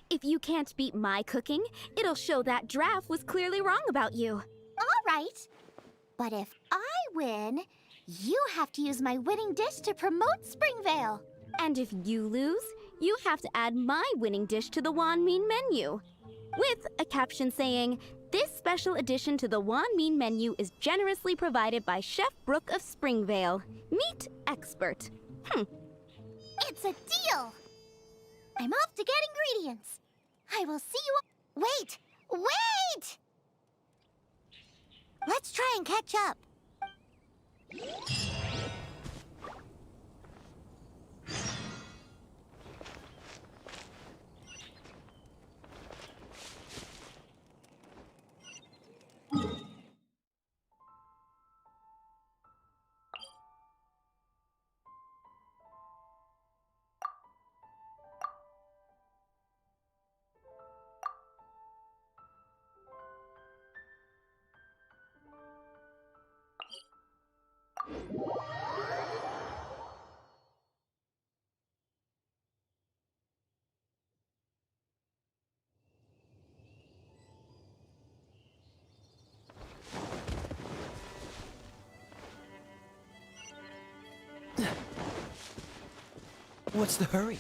If you can't beat my cooking, it'll show that Draft was clearly wrong about you. All right. But if I win, you have to use my winning dish to promote Springvale. And if you lose, you have to add my winning dish to the Wanmin menu. With a caption saying, "This special addition to the Wanmin menu is generously provided by Chef Brooke of Springvale, meat expert." It's a deal! I'm off to get ingredients. I will see you... Wait! Wait! Let's try and catch up. What's the hurry?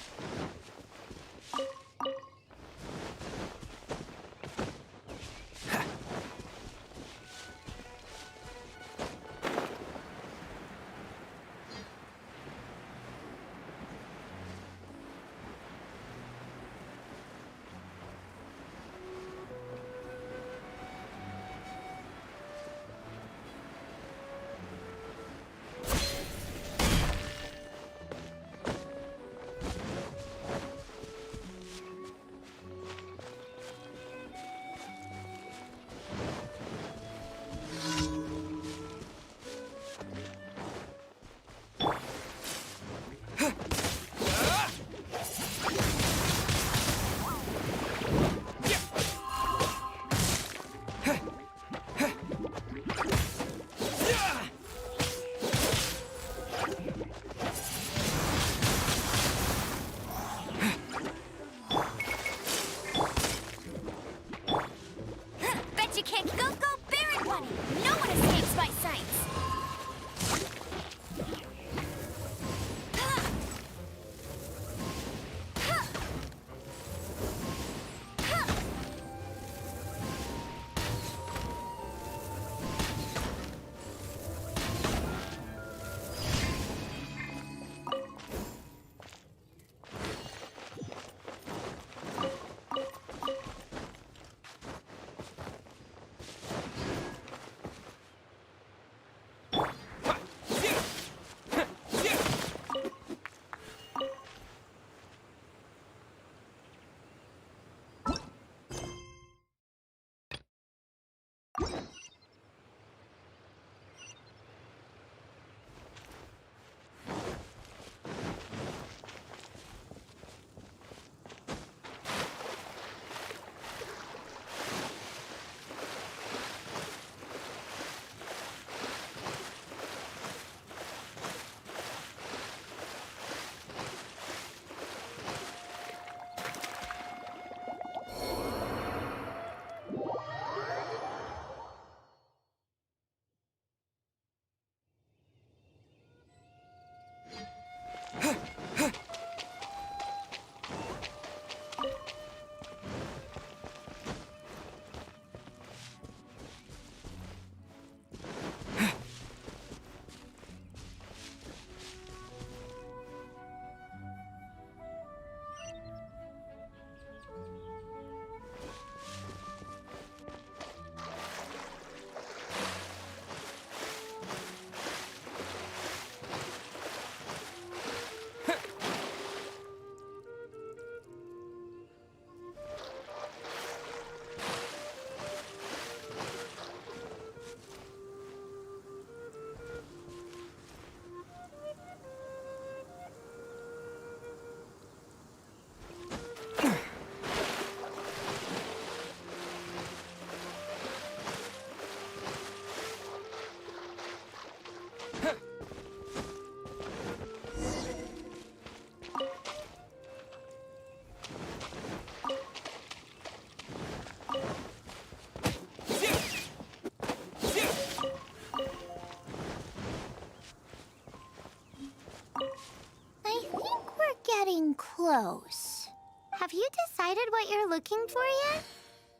close. Have you decided what you're looking for yet?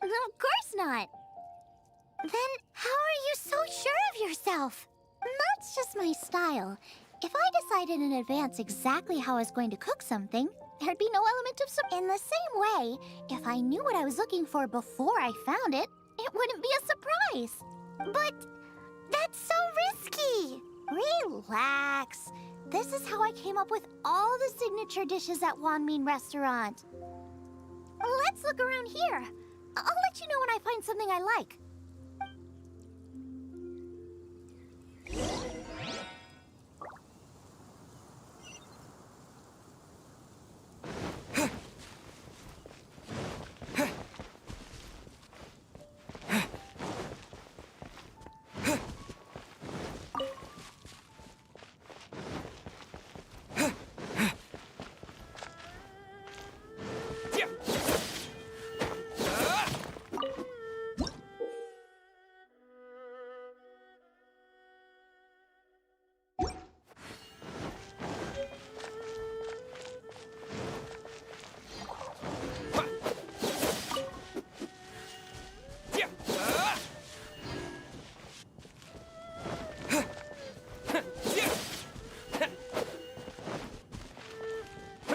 Of course not. Then how are you so sure of yourself? That's just my style. If I decided in advance exactly how I was going to cook something, there'd be no element of surprise. In the same way, if I knew what I was looking for before I found it, it wouldn't be a surprise. But that's so risky. Relax. This is how I came up with all the signature dishes at Wanmin Restaurant. Let's look around here. I'll let you know when I find something I like.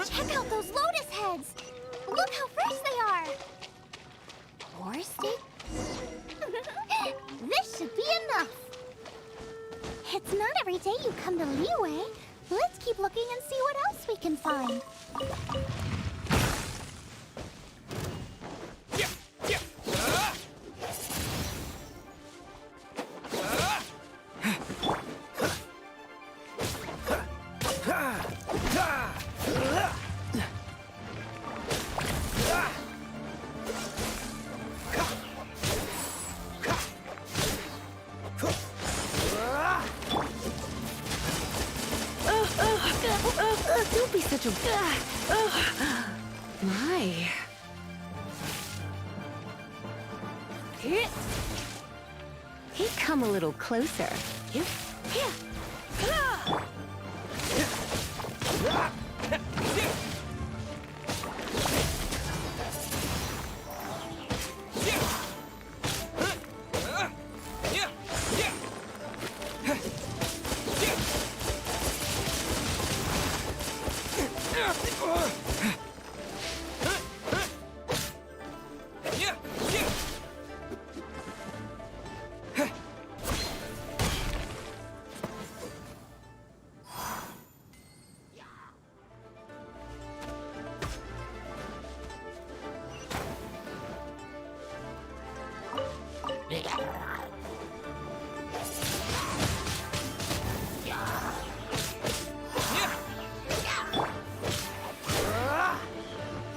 Check out those lotus heads! Look how fresh they are! More steak? This should be enough! It's not every day you come to Liyue. Let's keep looking and see what else we can find. Don't be such a... My. Hey, come a little closer.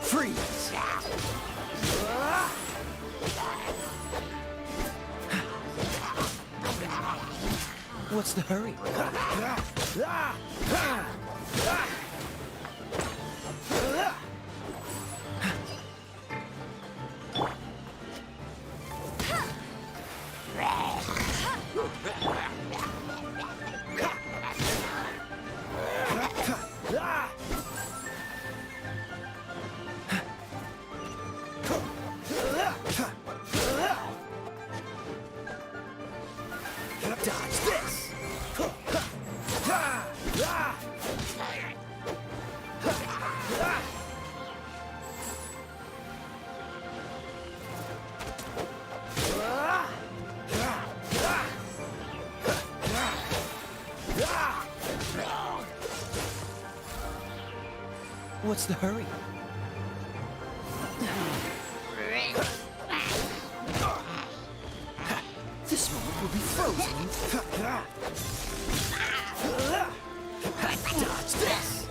Freeze! What's the hurry? Dodge this! What's the hurry? This moment will be frozen. Dodge this!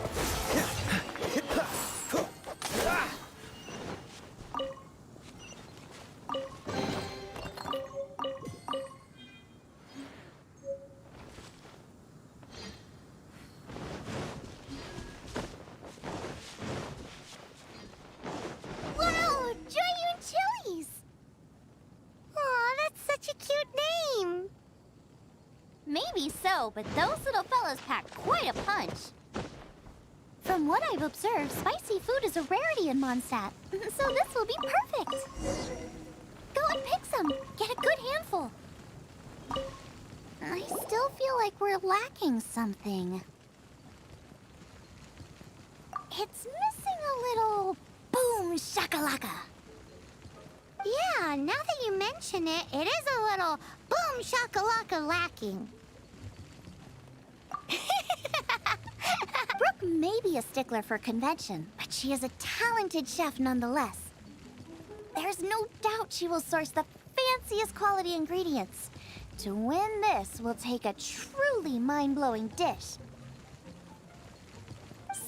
Wow! Joyun Chili's! Aw, that's such a cute name! Maybe so, but those little fellas pack quite a punch. From From what I've observed, spicy food is a rarity in Mondstadt, so this will be perfect. Go and pick some. Get a good handful. I still feel like we're lacking something. It's missing a little boom shakalaka. Yeah, now that you mention it, it is a little boom shakalaka lacking. Brooke may be a stickler for convention, but she is a talented chef nonetheless. There's no doubt she will source the fanciest quality ingredients. To win this will take a truly mind-blowing dish.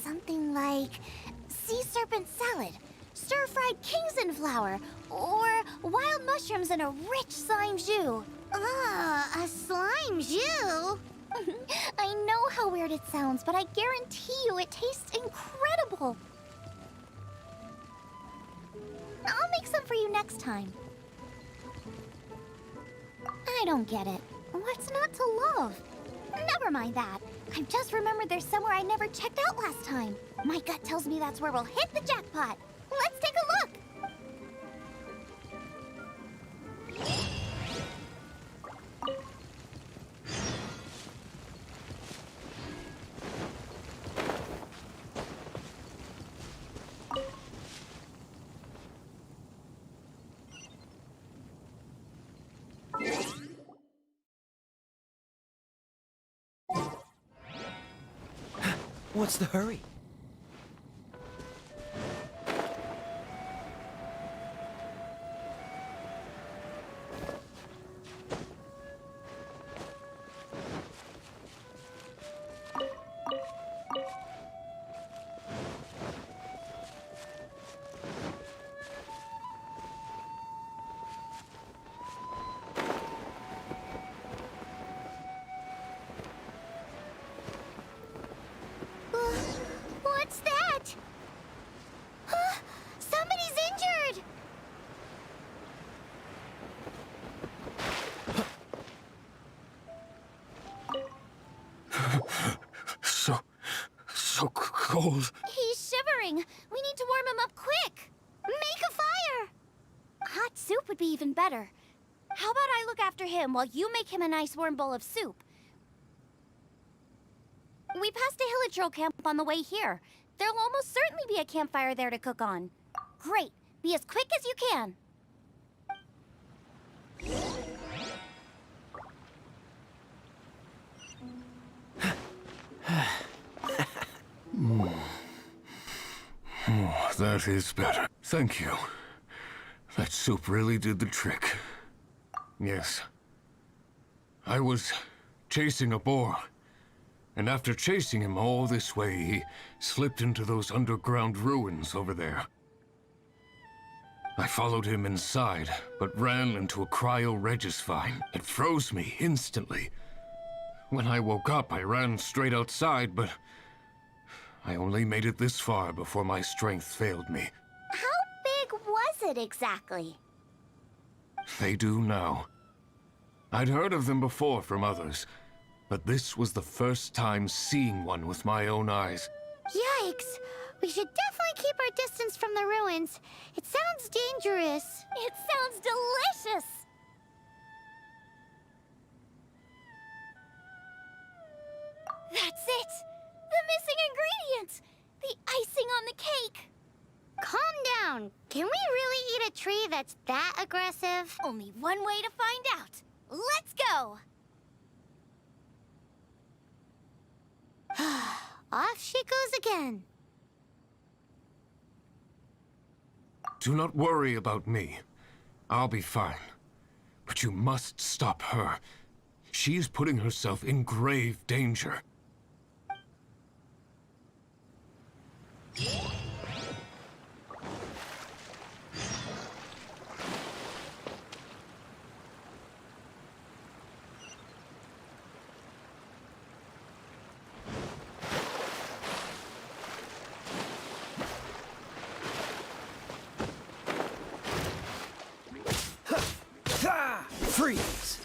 Something like sea serpent salad, stir-fried kingston flour, or wild mushrooms in a rich slime jus. A slime jus? I know how weird it sounds, but I guarantee you it tastes incredible. I'll make some for you next time. I don't get it. What's not to love? Never mind that. I've just remembered there's somewhere I never checked out last time. My gut tells me that's where we'll hit the jackpot. Let's take a look. What's the hurry? What's that? Somebody's injured! So cold. He's shivering. We need to warm him up quick. Make a fire! Hot soup would be even better. How about I look after him while you make him a nice warm bowl of soup? We passed a Hillitro camp on the way here. There'll almost certainly be a campfire there to cook on. Great. Be as quick as you can. Oh, that is better. Thank you. That soup really did the trick. Yes. I was chasing a boar. And after chasing him all this way, he slipped into those underground ruins over there. I followed him inside, but ran into a cryo-regis vine. It froze me instantly. When I woke up, I ran straight outside, but I only made it this far before my strength failed me. How big was it exactly? They do now. I'd heard of them before from others, but this was the first time seeing one with my own eyes. Yikes! We should definitely keep our distance from the ruins. It sounds dangerous. It sounds delicious! That's it! The missing ingredient! The icing on the cake! Calm down. Can we really eat a tree that's that aggressive? Only one way to find out. Let's go! Off she goes again. Do not worry about me. I'll be fine. But you must stop her. She is putting herself in grave danger. Freeze!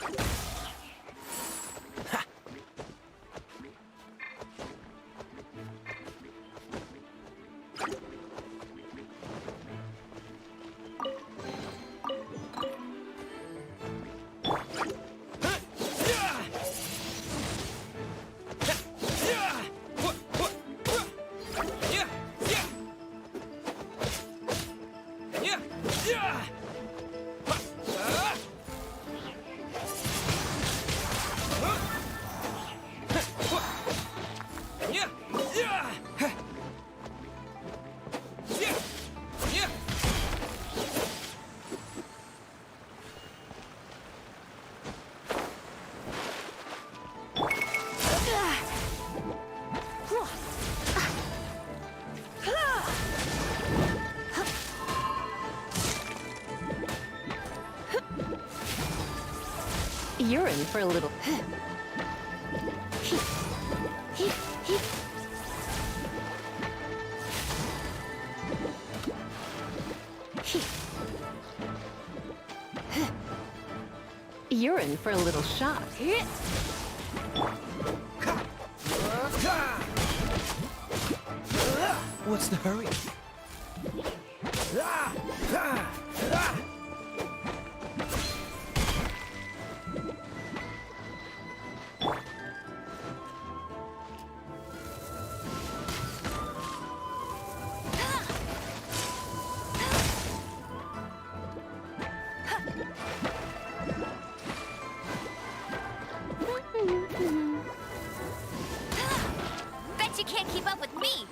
You're in for a little... You're in for a little shock. What's the hurry? Bet you can't keep up with me!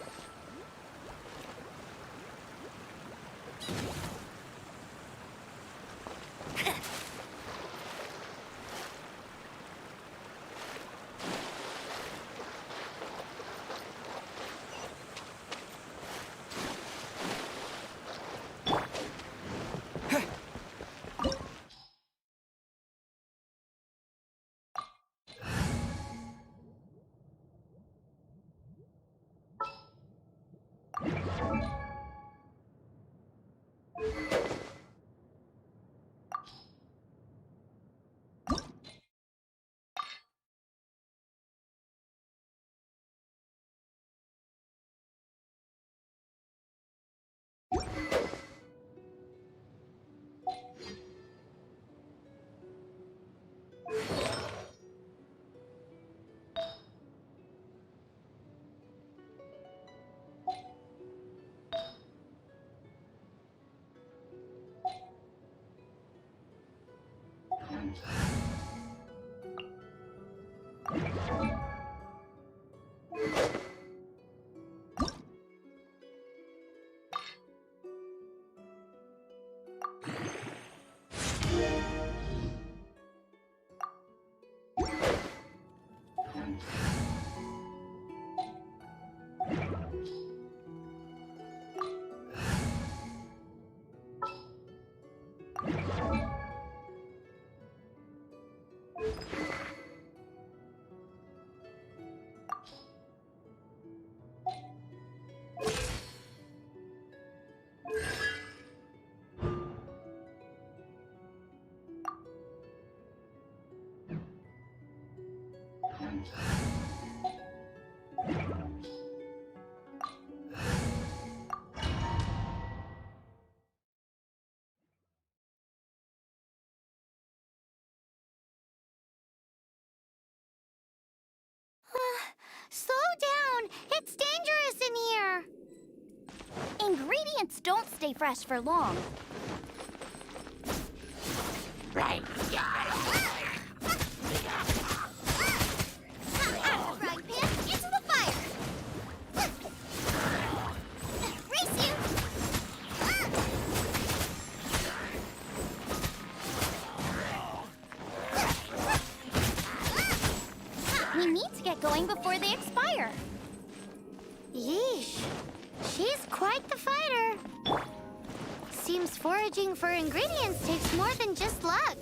Slow down! It's dangerous in here! Ingredients don't stay fresh for long. Right. Out of the frying pan, into the fire! Race you! We need to get going before they expire. Yeesh. She's quite the fighter. Seems foraging for ingredients takes more than just luck.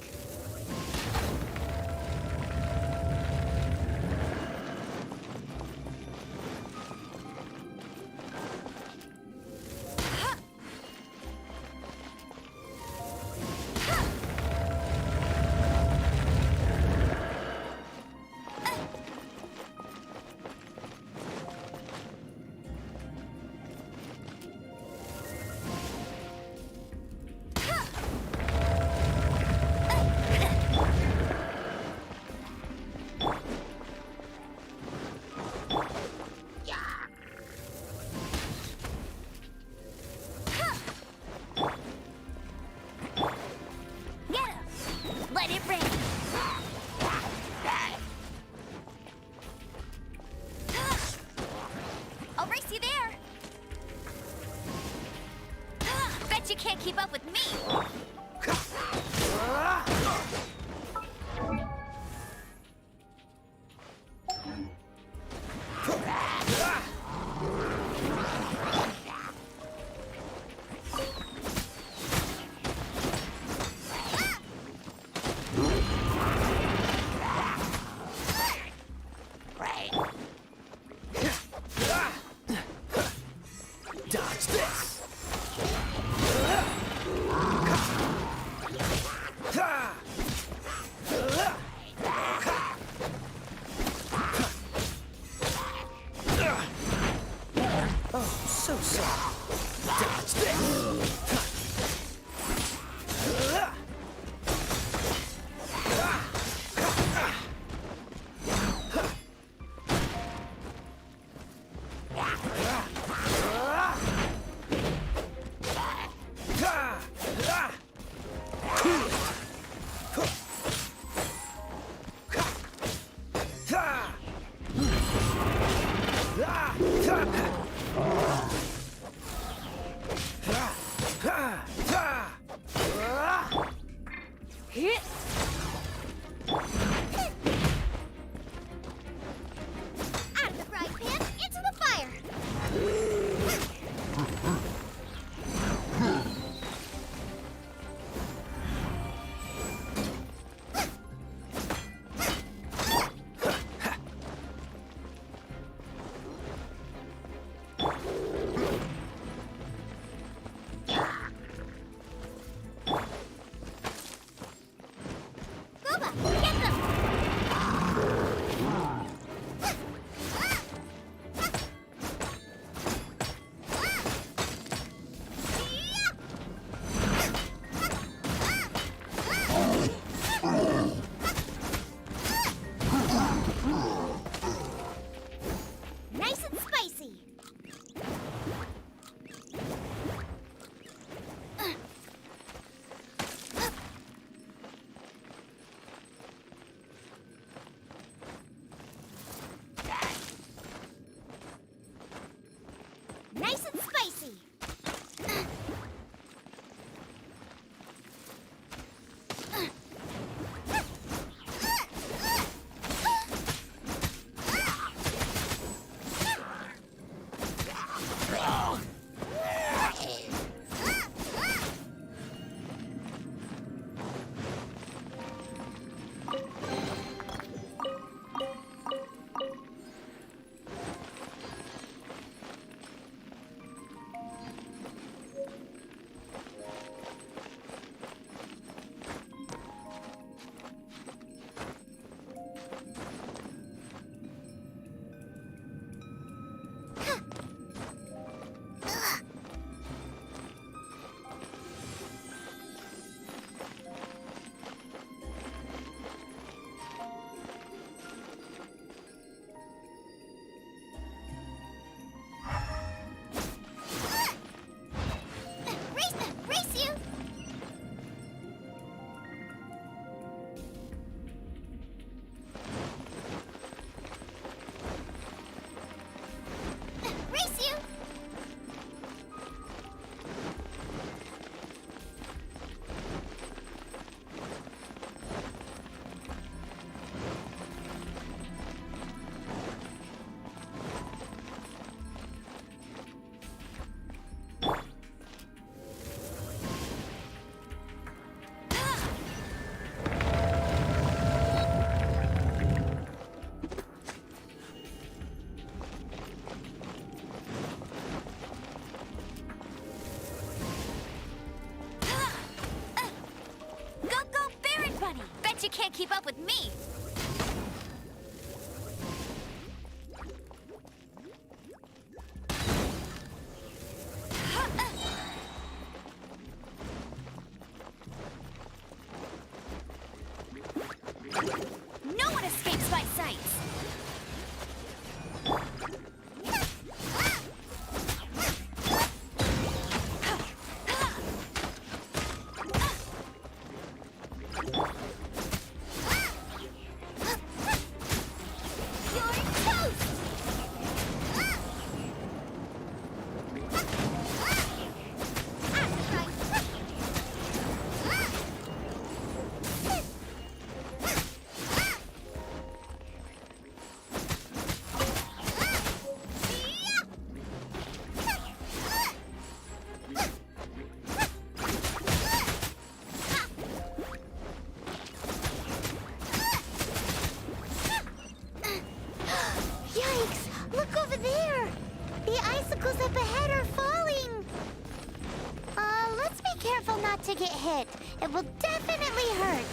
Out of the frying pan, into the fire! Boba, get them! Nice and spicy. Nice and spicy. Race you! Race you! Go, Baron Bunny! Bet you can't keep up with me! No one escapes my sights! To get hit. It will definitely hurt.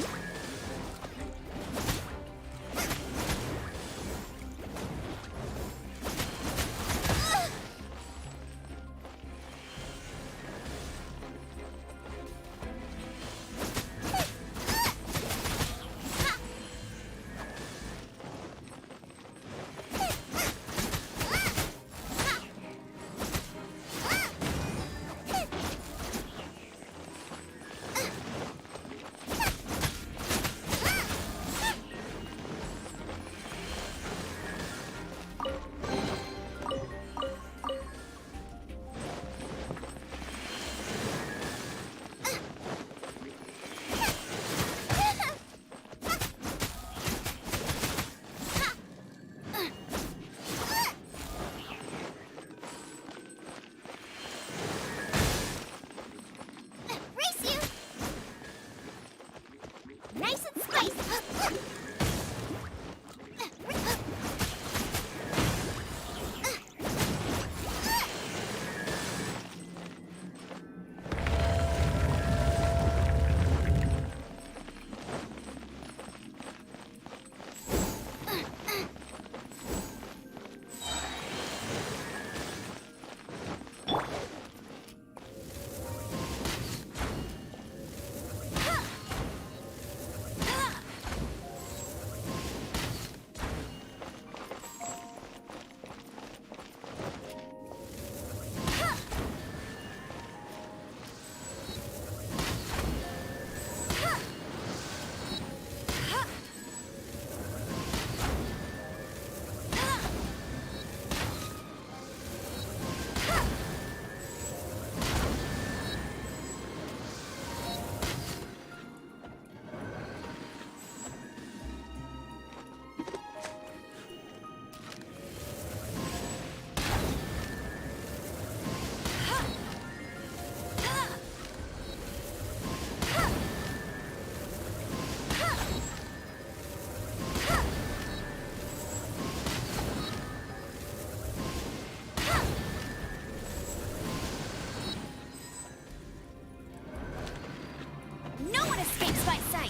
No one escapes my sight!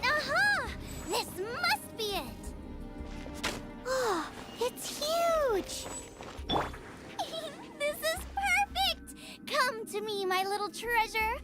Aha! This must be it! Oh, it's huge! This is perfect! Come to me, my little treasure!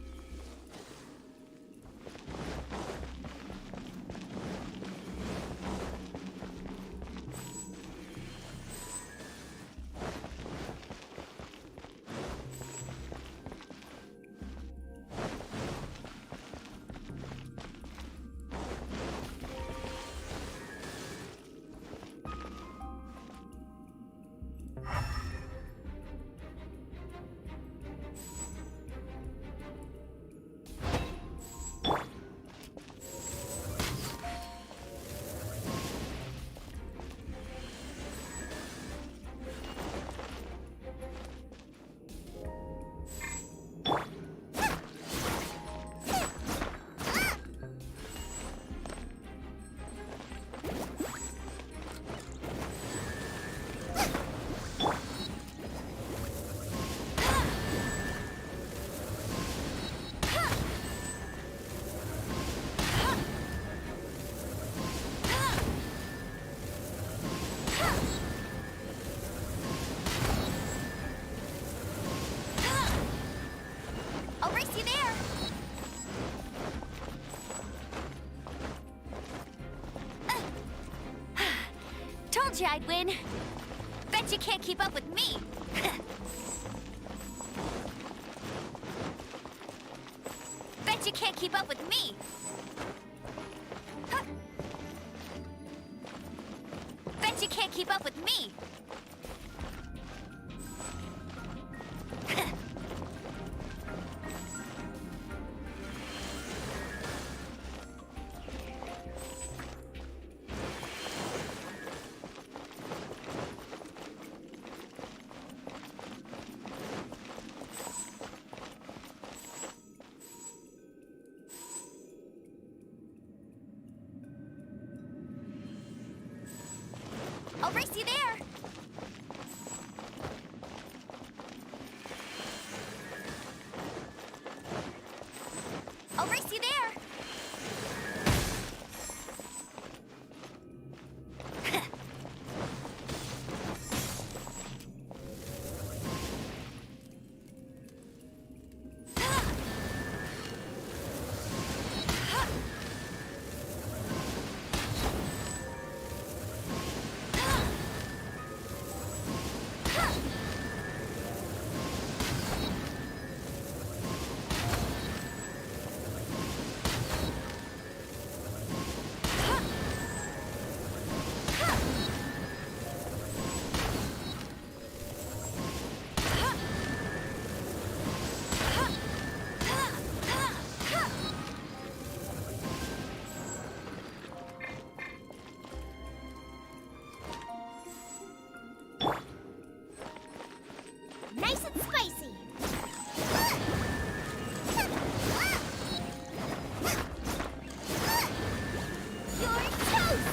I'll race you there! Told you I'd win. Bet you can't keep up with me. Bet you can't keep up with me. Bet you can't keep up with me. I'll race you there! I'll race you there! Nice and spicy! You're toast!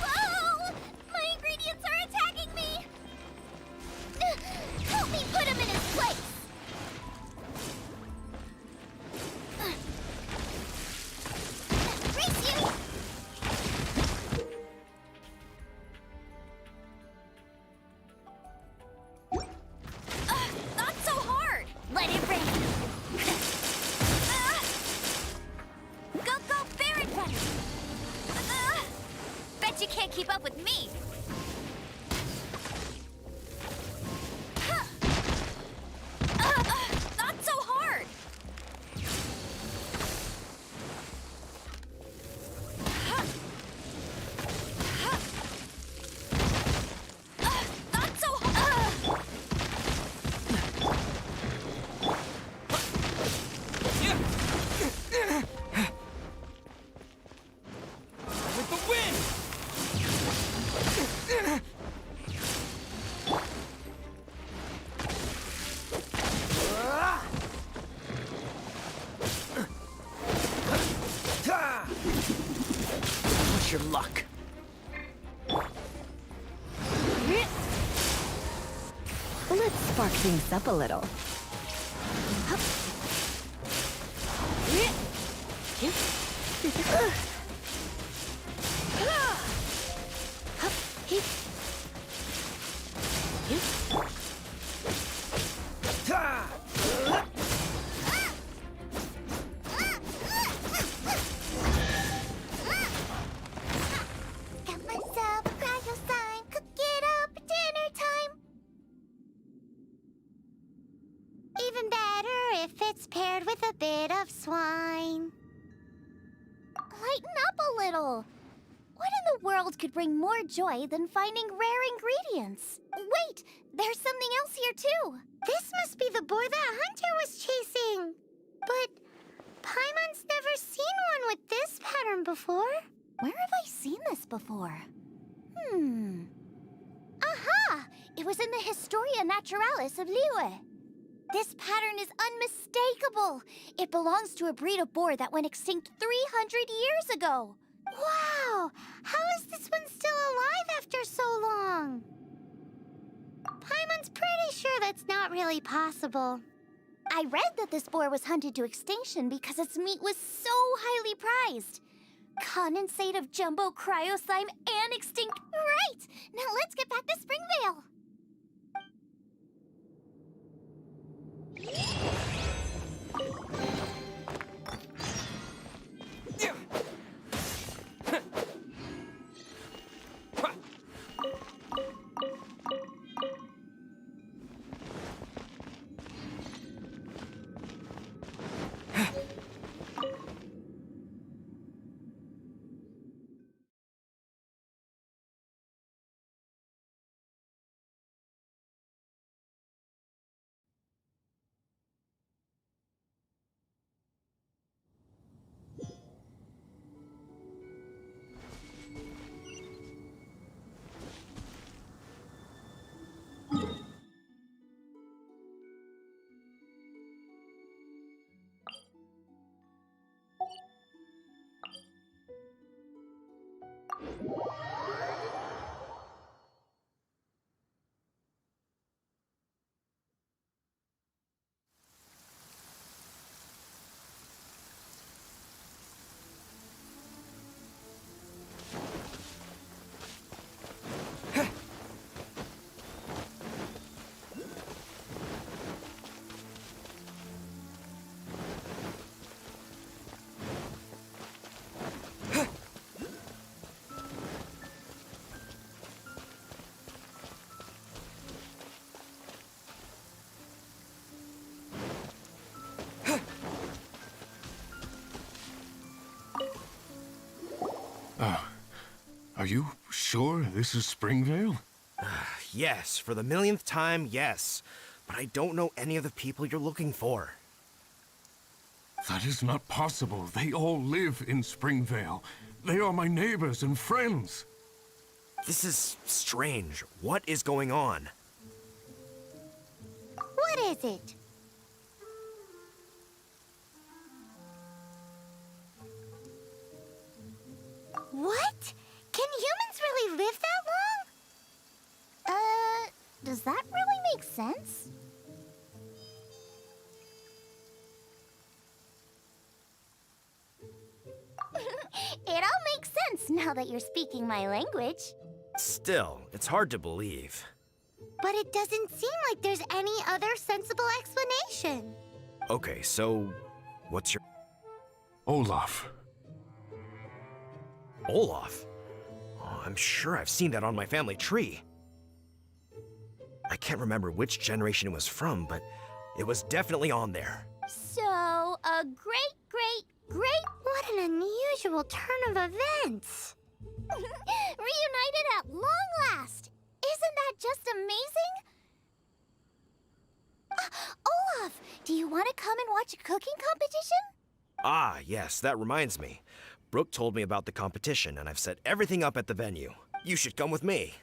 Whoa! My ingredients are attacking me! Help me put him in his place! Race you! Not so hard! Let it rain! Go, go, Baron Runner! Bet you can't keep up with me! Not so hard! Not so hard! your luck. Let's spark things up a little. Got myself a cryo sign. Cook it up, dinner time. Even better if it's paired with a bit of swine. Lighten up a little. What in the world could bring more joy than finding rare ingredients? Wait, there's something else here too. This must be the boar that Hunter was chasing. But Paimon's never seen one with this pattern before. Where have I seen this before? Aha! It was in the Historia Naturalis of Liyue. This pattern is unmistakable. It belongs to a breed of boar that went extinct 300 years ago. Wow! How is this one still alive after so long? Paimon's pretty sure that's not really possible. I read that this boar was hunted to extinction because its meat was so highly prized. Condensate of jumbo cryo slime and extinct. Right! Now let's get back to Springvale. Are you sure this is Springvale? Yes, for the millionth time, yes. But I don't know any of the people you're looking for. That is not possible. They all live in Springvale. They are my neighbors and friends. This is strange. What is going on? What is it? What? Can humans really live that long? Does that really make sense? It all makes sense now that you're speaking my language. Still, it's hard to believe. But it doesn't seem like there's any other sensible explanation. Okay, so what's your... Olaf. Olaf? Oh, I'm sure I've seen that on my family tree. I can't remember which generation it was from, but it was definitely on there. So, a great... What an unusual turn of events. Reunited at long last. Isn't that just amazing? Olaf, do you want to come and watch a cooking competition? Ah, yes, that reminds me. Brooke told me about the competition, and I've set everything up at the venue. You should come with me.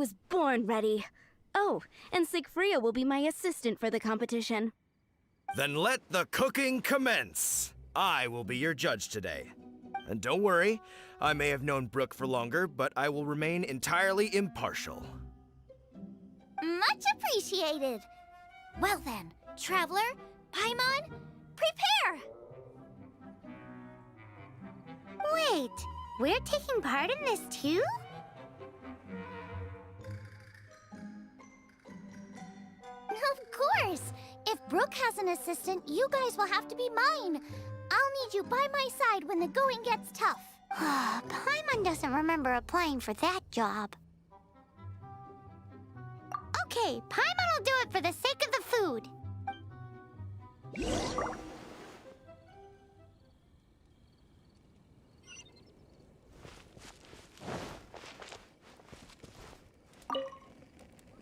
was born ready. Oh, and Sigfria will be my assistant for the competition. Then let the cooking commence. I will be your judge today. And don't worry, I may have known Brooke for longer, but I will remain entirely impartial. Much appreciated. Well then, Traveler, Paimon, prepare! Wait, we're taking part in this too? Of course! If Brooke has an assistant, you guys will have to be mine. I'll need you by my side when the going gets tough. Paimon doesn't remember applying for that job. Okay, Paimon will do it for the sake of the food.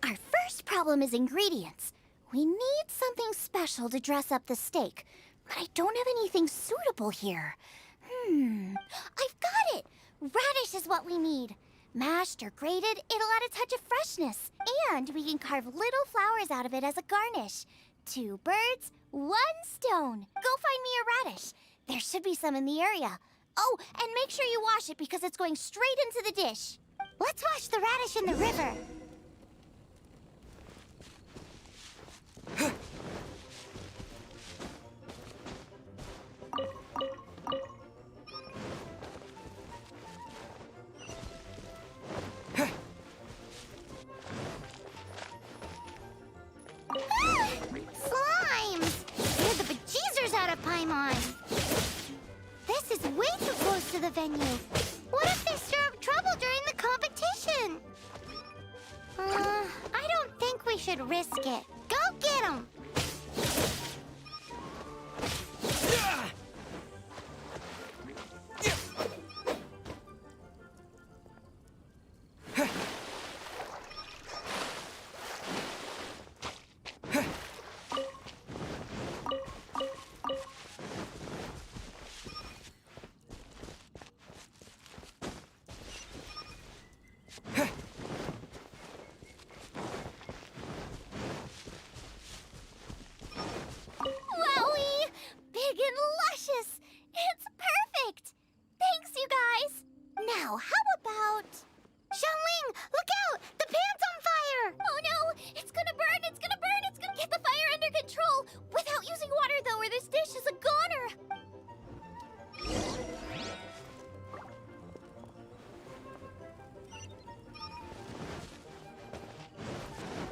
Our first problem is ingredients. We need something special to dress up the steak, but I don't have anything suitable here. I've got it! Radish is what we need. Mashed or grated, it'll add a touch of freshness. And we can carve little flowers out of it as a garnish. 2 birds, 1 stone. Go find me a radish. There should be some in the area. Oh, and make sure you wash it because it's going straight into the dish. Let's wash the radish in the river. Slimes! You're the bejeezers out of Paimon. This is way too close to the venue. What if they stir up trouble during the competition? I don't think we should risk it. Go get them! Wowie! Big and luscious! It's perfect! Thanks, you guys! Now, how about... Xiangling, look out! The pan's on fire! Oh no! It's gonna burn! It's gonna burn! It's gonna get the fire under control! Without using water, though, or this dish is a goner!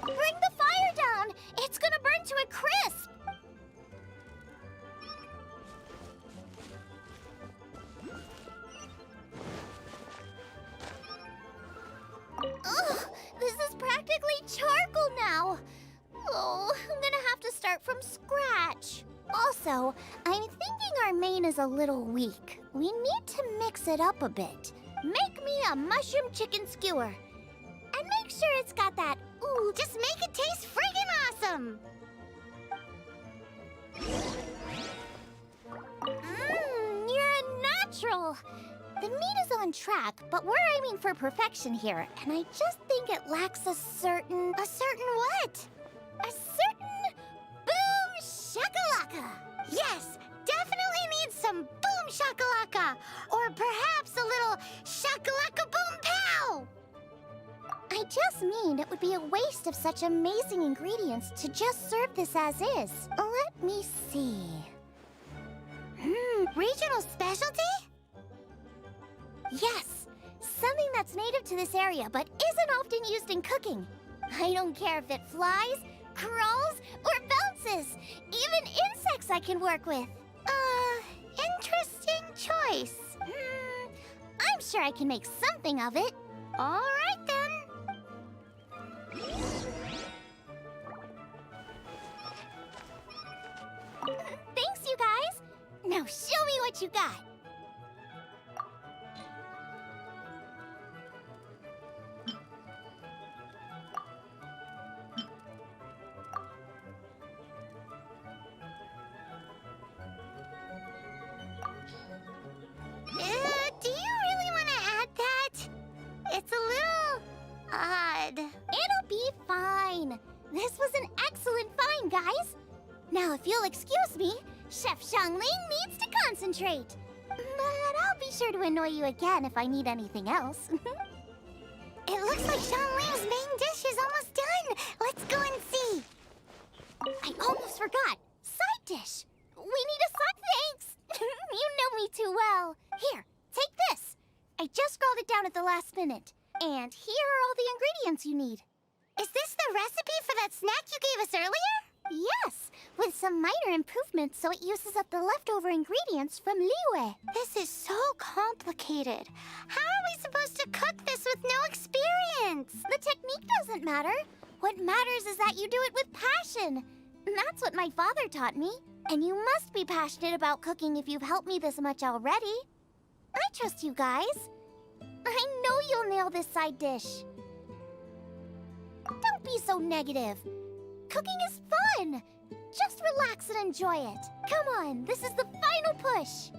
Bring the fire down! It's gonna burn to a crisp! Ugh, this is practically charcoal now. Oh, I'm gonna have to start from scratch. Also, I'm thinking our main is a little weak. We need to mix it up a bit. Make me a mushroom chicken skewer. And make sure it's got that, ooh, just make it taste friggin' awesome! You're a natural! The meat is on track, but we're aiming for perfection here, and I just think it lacks a certain what? A certain boom shakalaka! Yes, definitely needs some boom shakalaka! Or perhaps a little shakalaka boom pow! I just mean it would be a waste of such amazing ingredients to just serve this as is. Let me see. Regional specialty? Yes, something that's native to this area but isn't often used in cooking. I don't care if it flies, crawls, or bounces. Even insects I can work with. Interesting choice. I'm sure I can make something of it. All right then. Thanks, you guys. Now show me what you got. Do you really want to add that? It's a little odd. Now, if you'll excuse me, Chef Xiangling needs to concentrate. But I'll be sure to annoy you again if I need anything else. It looks like Xiangling's main dish is almost done. Let's go and see. I almost forgot. Side dish. We need a side. Thanks. You know me too well. Here, take this. I just scrawled it down at the last minute. And here are all the ingredients you need. Is this the recipe for that snack you gave us earlier? Yes, with some minor improvements so it uses up the leftover ingredients from Liyue. This is so complicated. How are we supposed to cook this with no experience? The technique doesn't matter. What matters is that you do it with passion. That's what my father taught me. And you must be passionate about cooking if you've helped me this much already. I trust you guys. I know you'll nail this side dish. Don't be so negative. Cooking is fun. Just relax and enjoy it. Come on, this is the final push.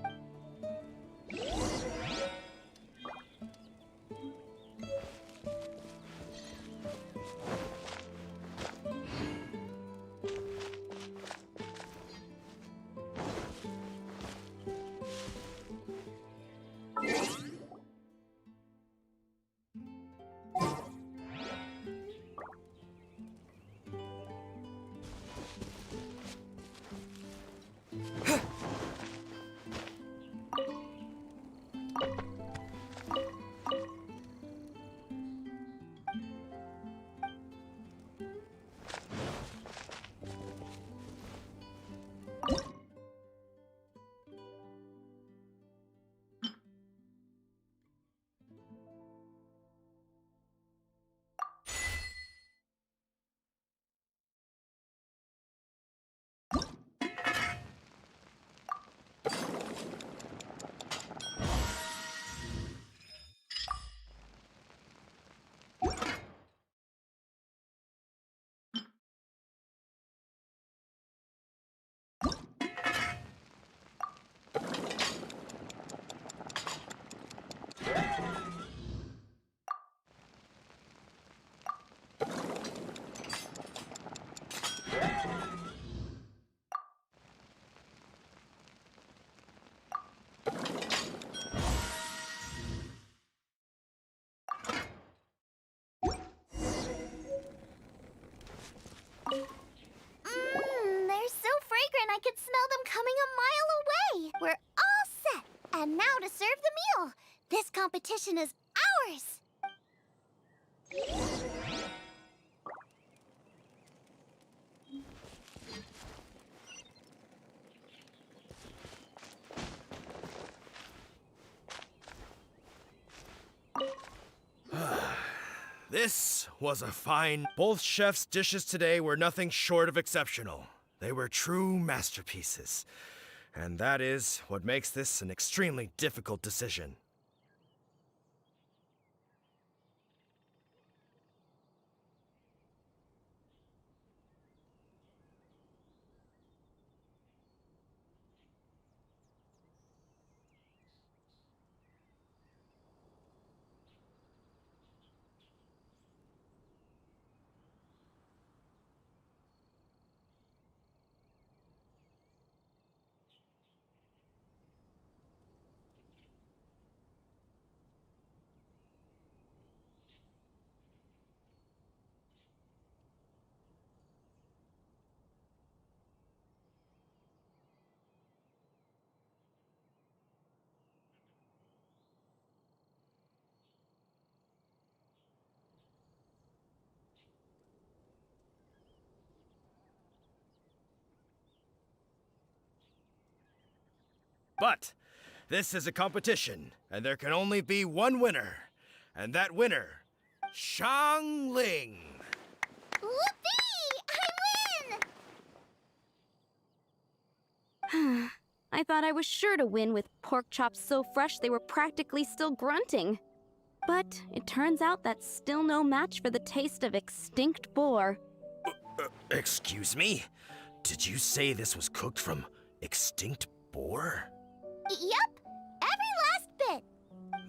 They're so fragrant I could smell them coming a mile away. We're all set. And now to serve the meal. This competition is ours. This was a fine... Both chefs' dishes today were nothing short of exceptional. They were true masterpieces. And that is what makes this an extremely difficult decision. But this is a competition, and there can only be one winner. And that winner, Xiangling. Whoopee! I win! I thought I was sure to win with pork chops so fresh they were practically still grunting. But it turns out that's still no match for the taste of extinct boar. Excuse me? Did you say this was cooked from extinct boar? Yep, every last bit.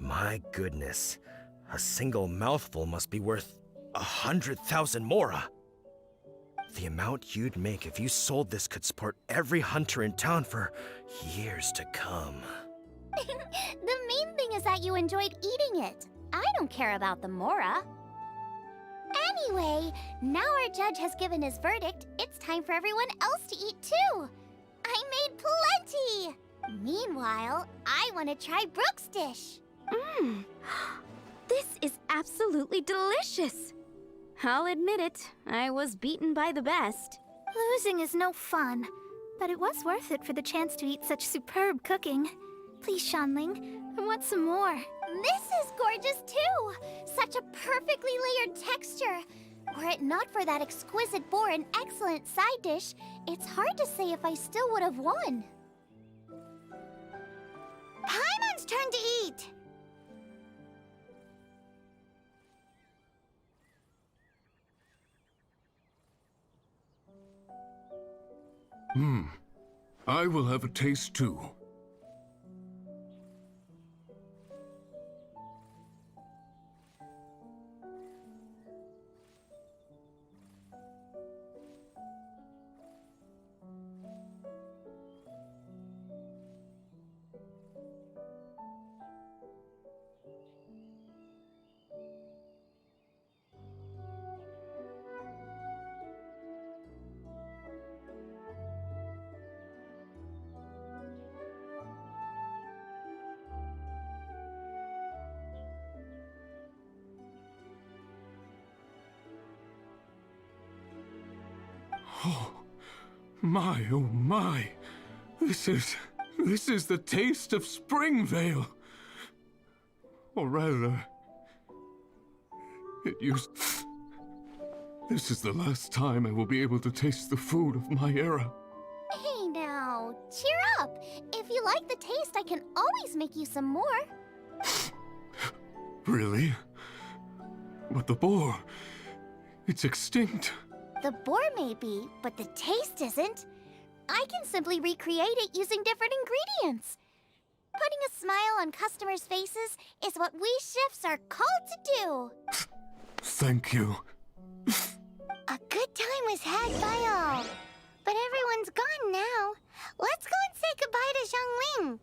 My goodness. A single mouthful must be worth 100,000 mora. The amount you'd make if you sold this could support every hunter in town for years to come. The main thing is that you enjoyed eating it. I don't care about the Mora. Anyway, now our judge has given his verdict. It's time for everyone else to eat too. I made plenty! Meanwhile, I want to try Brooke's dish. This is absolutely delicious. I'll admit it, I was beaten by the best. Losing is no fun, but it was worth it for the chance to eat such superb cooking. Please, Shanling, I want some more. This is gorgeous too! Such a perfectly layered texture. Were it not for that exquisite boar and excellent side dish, it's hard to say if I still would have won. Paimon's turn to eat! I will have a taste too. Oh my. This is the taste of Springvale. Or rather, this is the last time I will be able to taste the food of my era. Hey now, cheer up. If you like the taste, I can always make you some more. Really? But the boar, it's extinct. The boar may be, but the taste isn't. I can simply recreate it using different ingredients. Putting a smile on customers' faces is what we chefs are called to do. Thank you. A good time was had by all. But everyone's gone now. Let's go and say goodbye to Xiangling.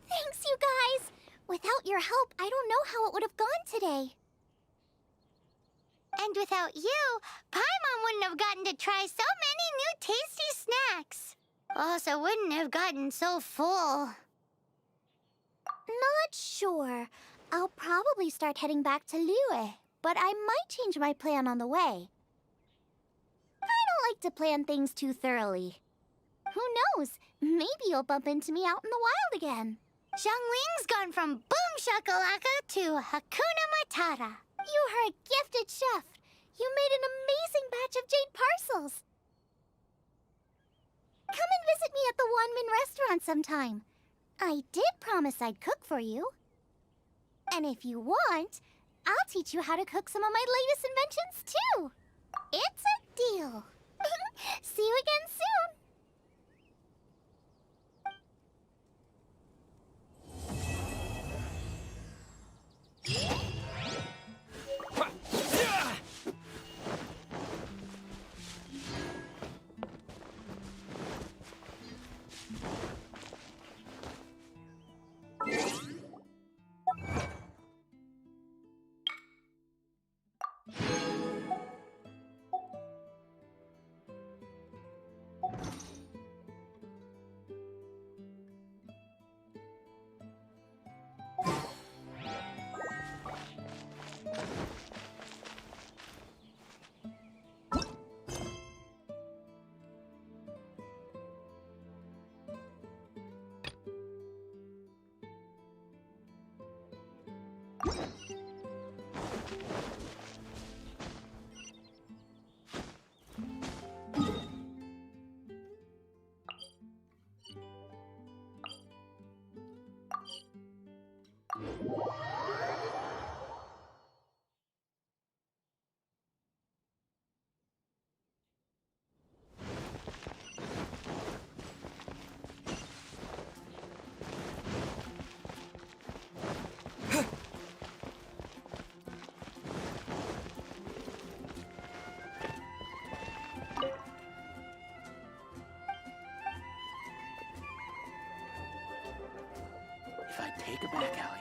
Thanks, you guys. Without your help, I don't know how it would have gone today. And without you, Paimon wouldn't have gotten to try so many new tasty snacks. Also wouldn't have gotten so full. Not sure. I'll probably start heading back to Liyue, but I might change my plan on the way. I don't like to plan things too thoroughly. Who knows? Maybe you'll bump into me out in the wild again. Xiangling's gone from boom shakalaka to Hakuna Matata. You are a gifted chef. You made an amazing batch of jade parcels. Come and visit me at the Wanmin restaurant sometime. I did promise I'd cook for you. And if you want, I'll teach you how to cook some of my latest inventions too. It's a deal. See you again soon. Take it back, Allie.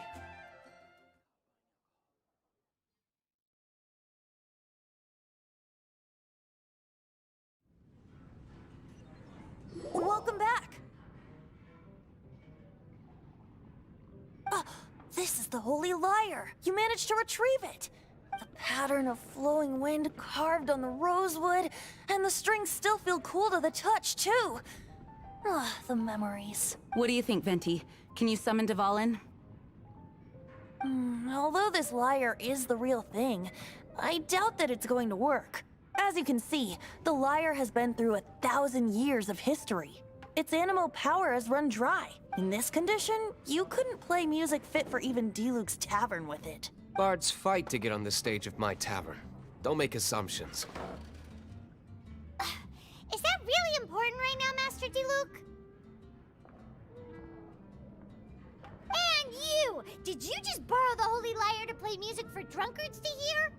Welcome back! This is the Holy Lyre! You managed to retrieve it! The pattern of flowing wind carved on the rosewood, and the strings still feel cool to the touch, too! The memories. What do you think, Venti? Can you summon Dvalin? Although this lyre is the real thing, I doubt that it's going to work. As you can see, the lyre has been through 1,000 years of history. Its animo power has run dry. In this condition, you couldn't play music fit for even Diluc's tavern with it. Bards fight to get on the stage of my tavern. Don't make assumptions. Is that really important right now, Master Diluc? And you! Did you just borrow the Holy Lyre to play music for drunkards to hear?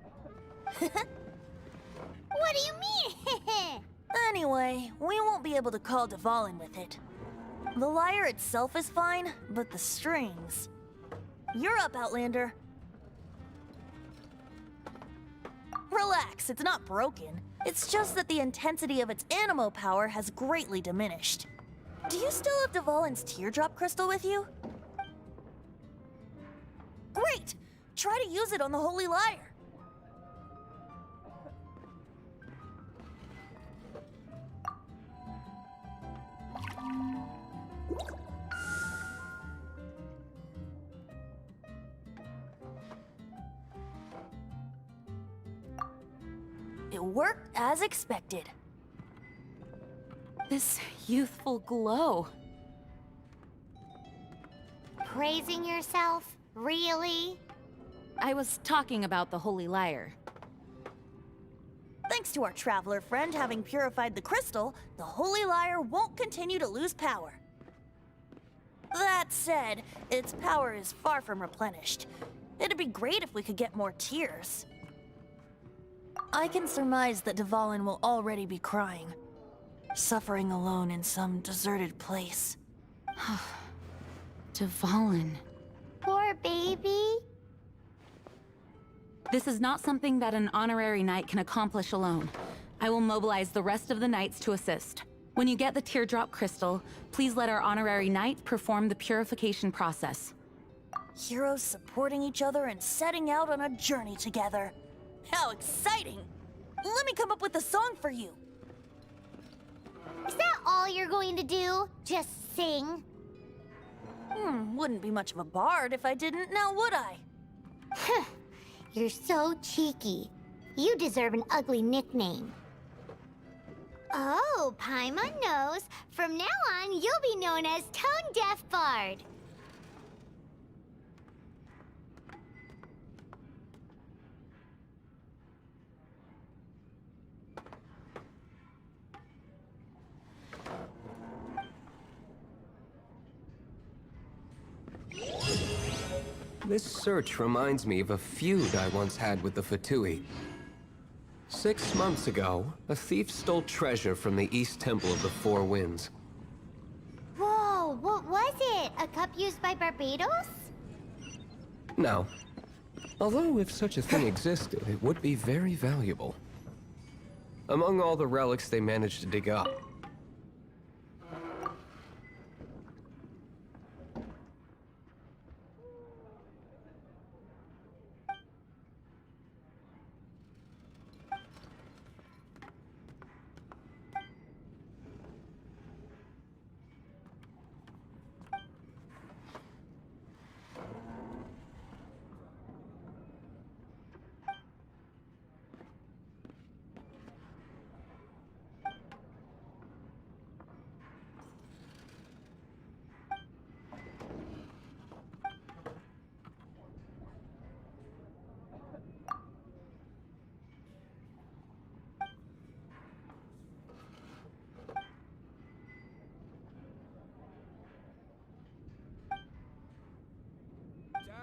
What do you mean? Anyway, we won't be able to call Dvalin with it. The lyre itself is fine, but the strings... You're up, Outlander. Relax, it's not broken. It's just that the intensity of its animo power has greatly diminished. Do you still have Dvalin's teardrop crystal with you? Great! Try to use it on the Holy Lyre. It worked as expected. This youthful glow. Praising yourself? Really? I was talking about the Holy Lyre. Thanks to our traveler friend having purified the crystal, the Holy Lyre won't continue to lose power. That said, its power is far from replenished. It'd be great if we could get more tears. I can surmise that Dvalin will already be crying, suffering alone in some deserted place. Dvalin. Poor baby. This is not something that an honorary knight can accomplish alone. I will mobilize the rest of the knights to assist. When you get the teardrop crystal, please let our honorary knight perform the purification process. Heroes supporting each other and setting out on a journey together. How exciting! Let me come up with a song for you. Is that all you're going to do? Just sing? Wouldn't be much of a bard if I didn't, now would I? You're so cheeky. You deserve an ugly nickname. Oh, Paimon knows. From now on, you'll be known as Tone Deaf Bard. This search reminds me of a feud I once had with the Fatui. 6 months ago, a thief stole treasure from the East Temple of the Four Winds. Whoa, what was it? A cup used by Barbados? No. Although if such a thing existed, it would be very valuable. Among all the relics they managed to dig up,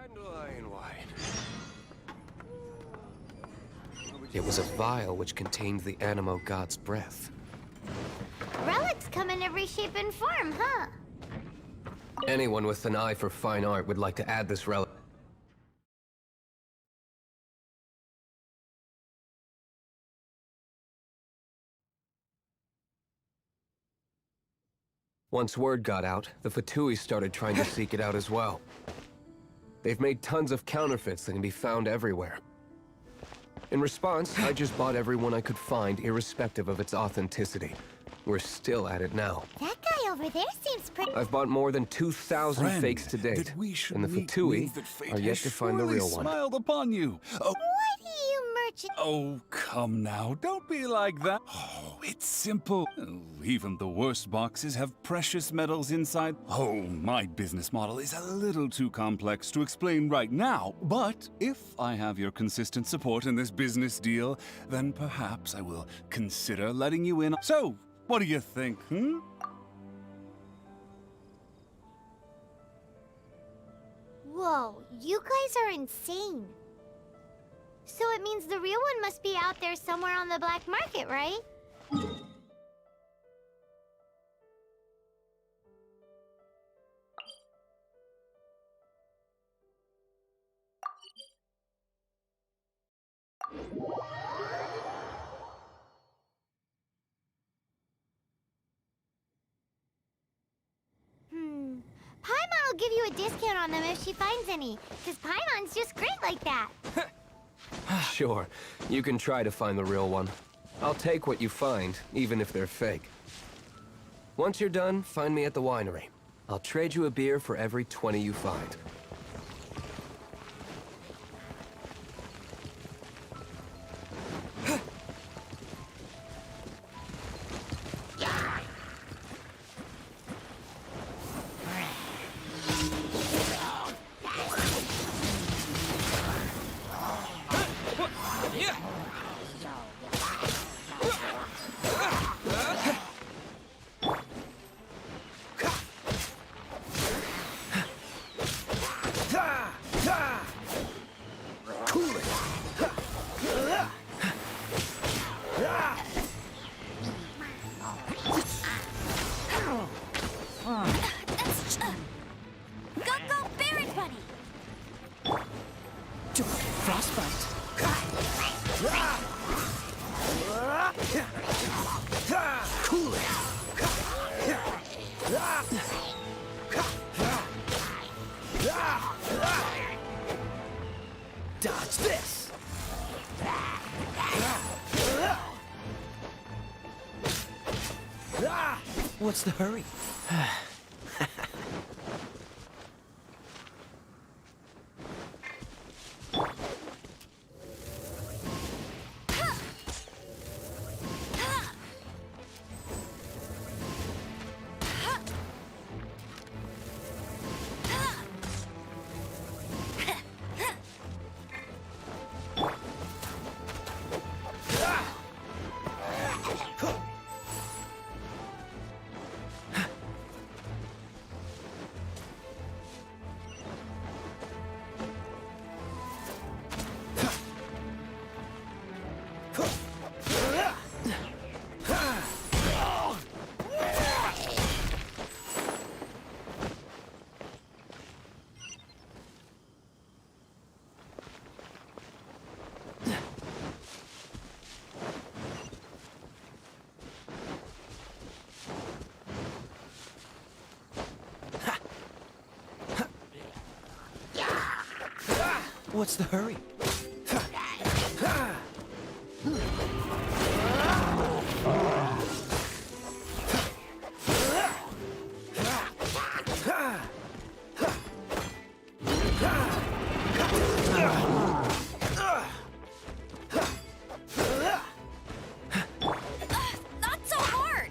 dandelion wine. It was a vial which contained the Animo God's breath. Relics come in every shape and form, huh? Anyone with an eye for fine art would like to add this relic. Once word got out, the Fatui started trying to seek it out as well. They've made tons of counterfeits that can be found everywhere. In response, I just bought every one I could find, irrespective of its authenticity. We're still at it now. That guy over there seems pretty... I've bought more than 2,000 Friend, fakes to date, that we should and the meet Fatui means that fate are yet has to find the surely real one. smiled upon you. Oh, What do you merchant... oh, come now, don't be like that. Oh, it's simple. Oh, even the worst boxes have precious metals inside. Oh, my business model is a little too complex to explain right now, but if I have your consistent support in this business deal, then perhaps I will consider letting you in. So, what do you think, Whoa, you guys are insane. So it means the real one must be out there somewhere on the black market, right? Paimon will give you a discount on them if she finds any, because Paimon's just great like that. Sure, you can try to find the real one. I'll take what you find, even if they're fake. Once you're done, find me at the winery. I'll trade you a beer for every 20 you find. Dodge this! What's the hurry? What's the hurry? Not so hard!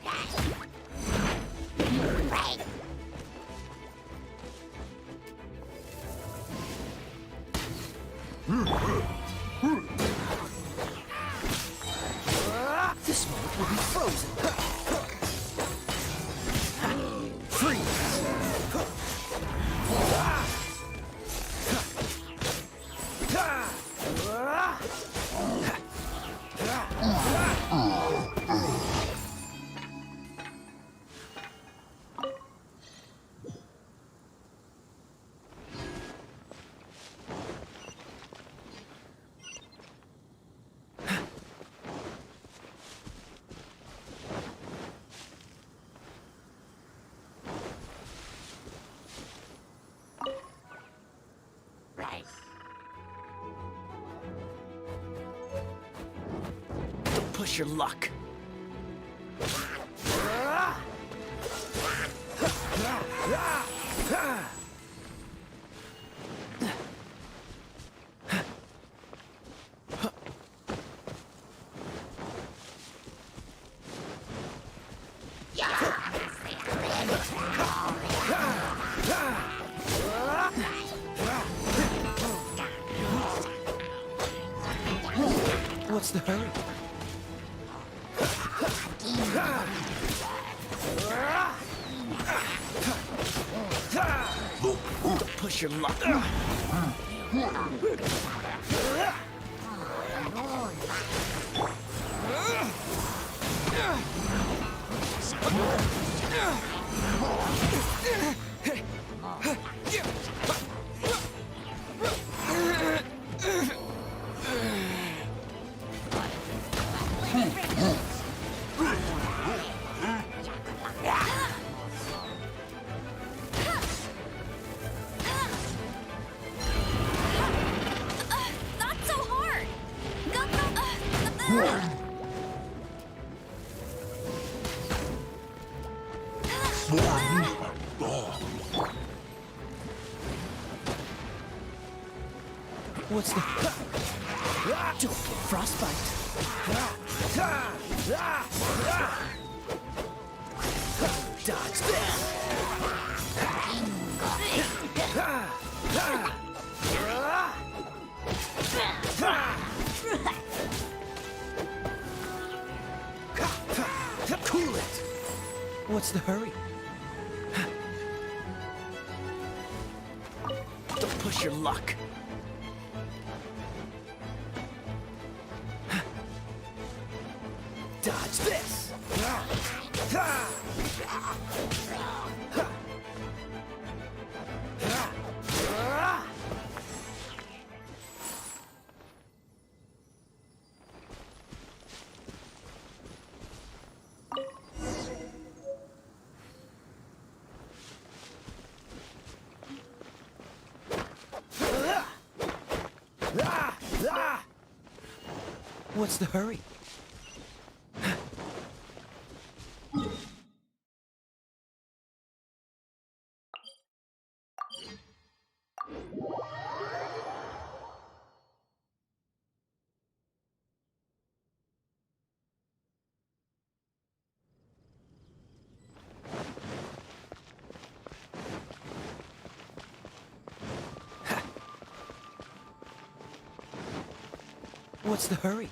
This moment will be frozen. Freeze! Don't push your luck. What's the hurry? Don't push your luck. Not so hard! What's the... Don't get frostbite. Dodge this! Cool it! What's the hurry? Don't push your luck. Dodge this! What's the hurry? What's the hurry?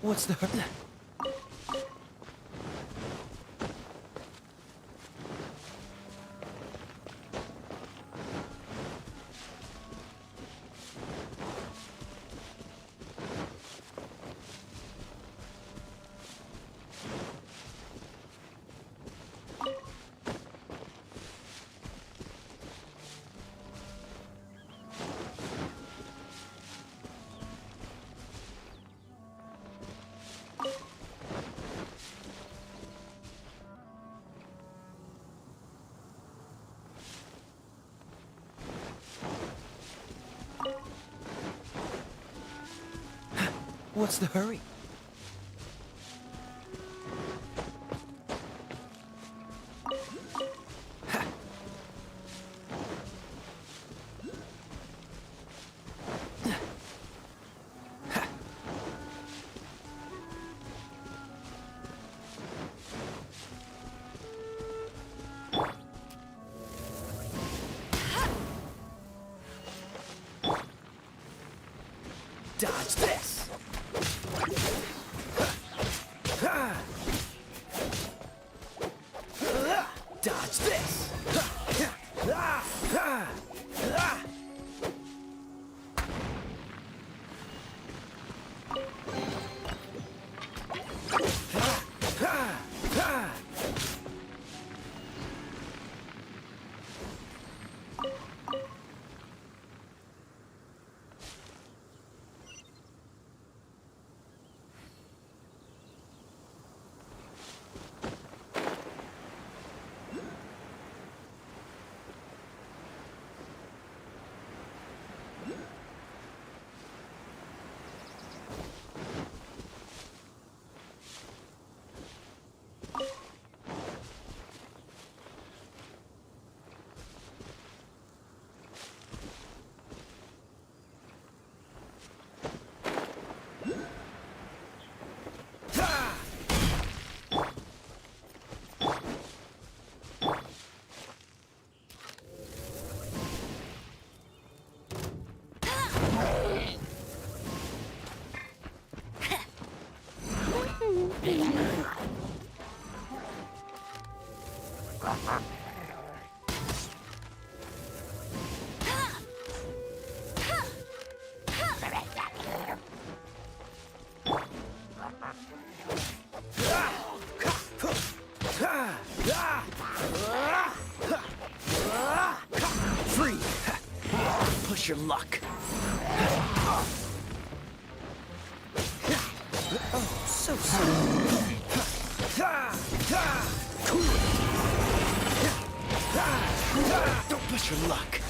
What's the hurry? What's the hurry? Dodge this! Dodge this! Free! Push your luck. Oh, so sweet. Cool it. Don't push your luck.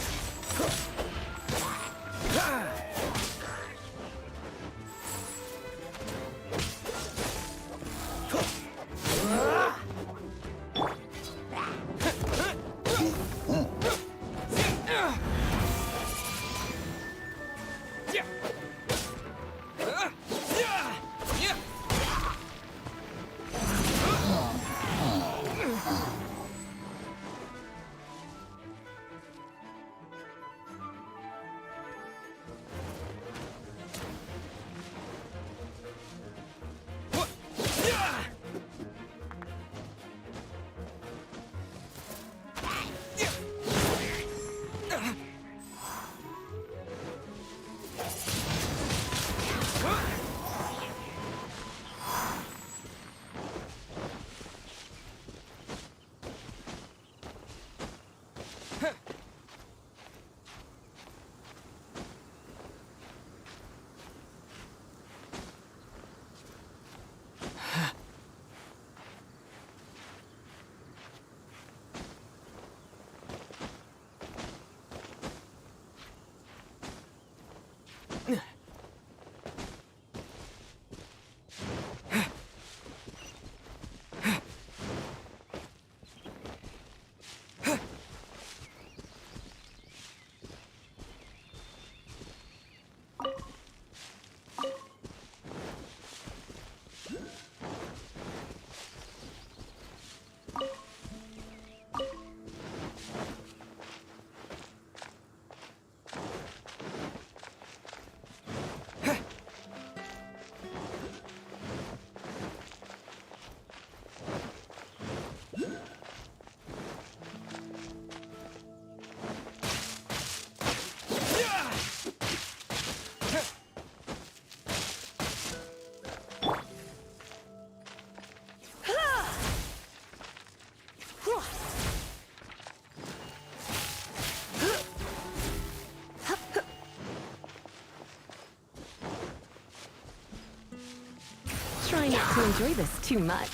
Try not to enjoy this too much.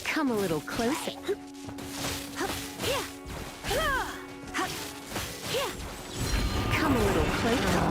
Come a little closer. Come a little closer.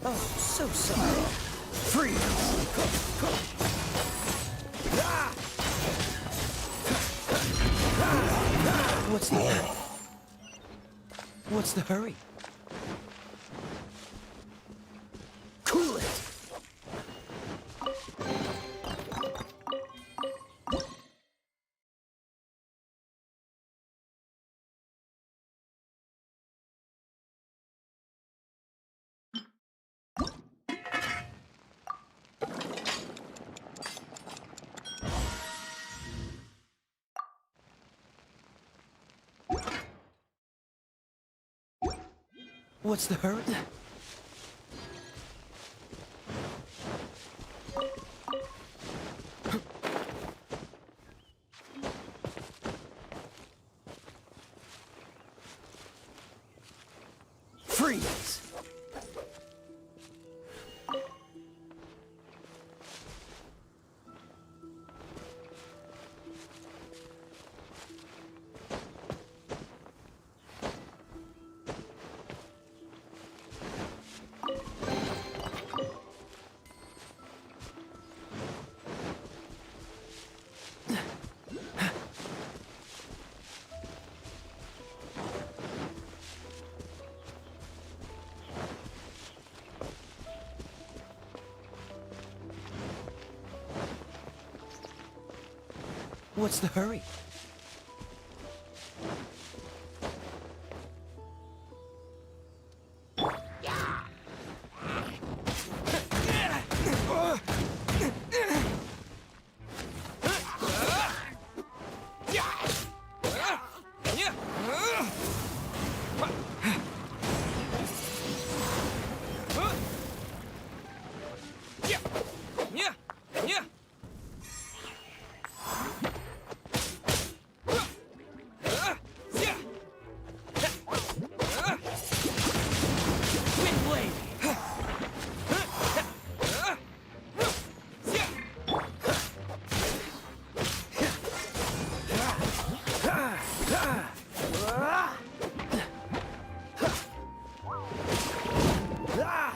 Oh, so sorry. Freeze! What's the hurry? What's the hurry? Cool it! What's the hurry? Freeze! What's the hurry?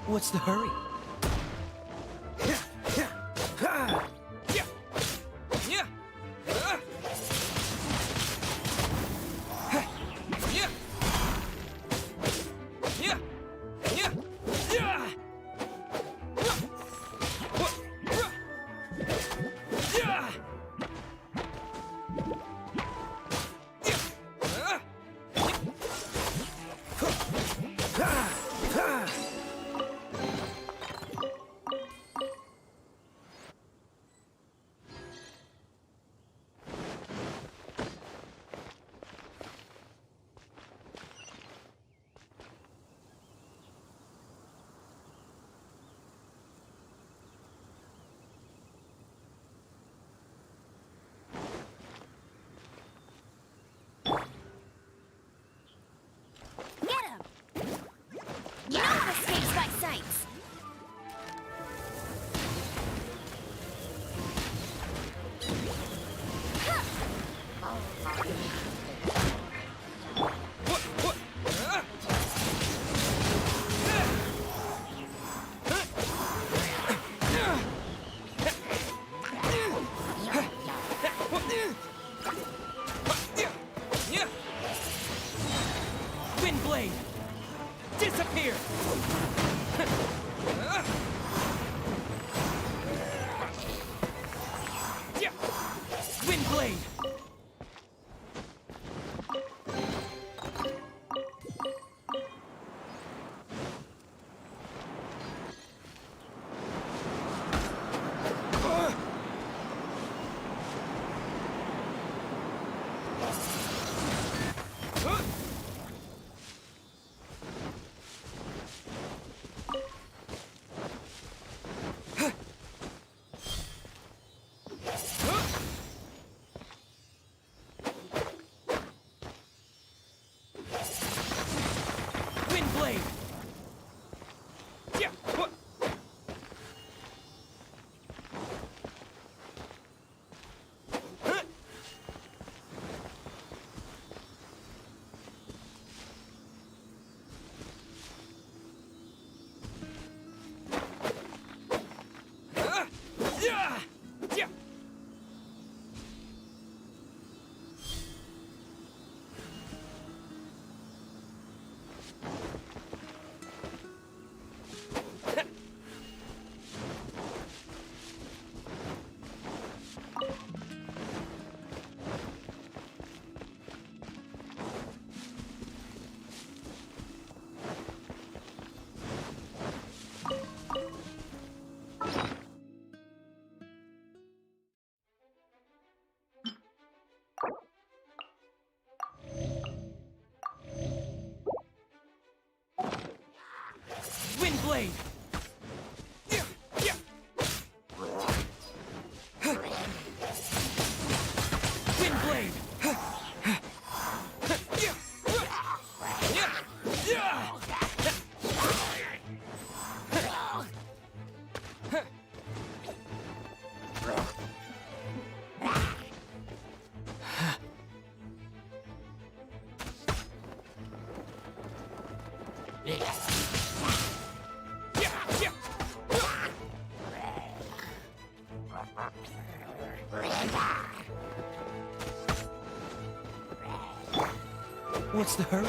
What's the hurry? Disappear! Windblade! Windblade! Yeah. What? Yeah. Yeah. Windblade! Windblade! What's the hurry?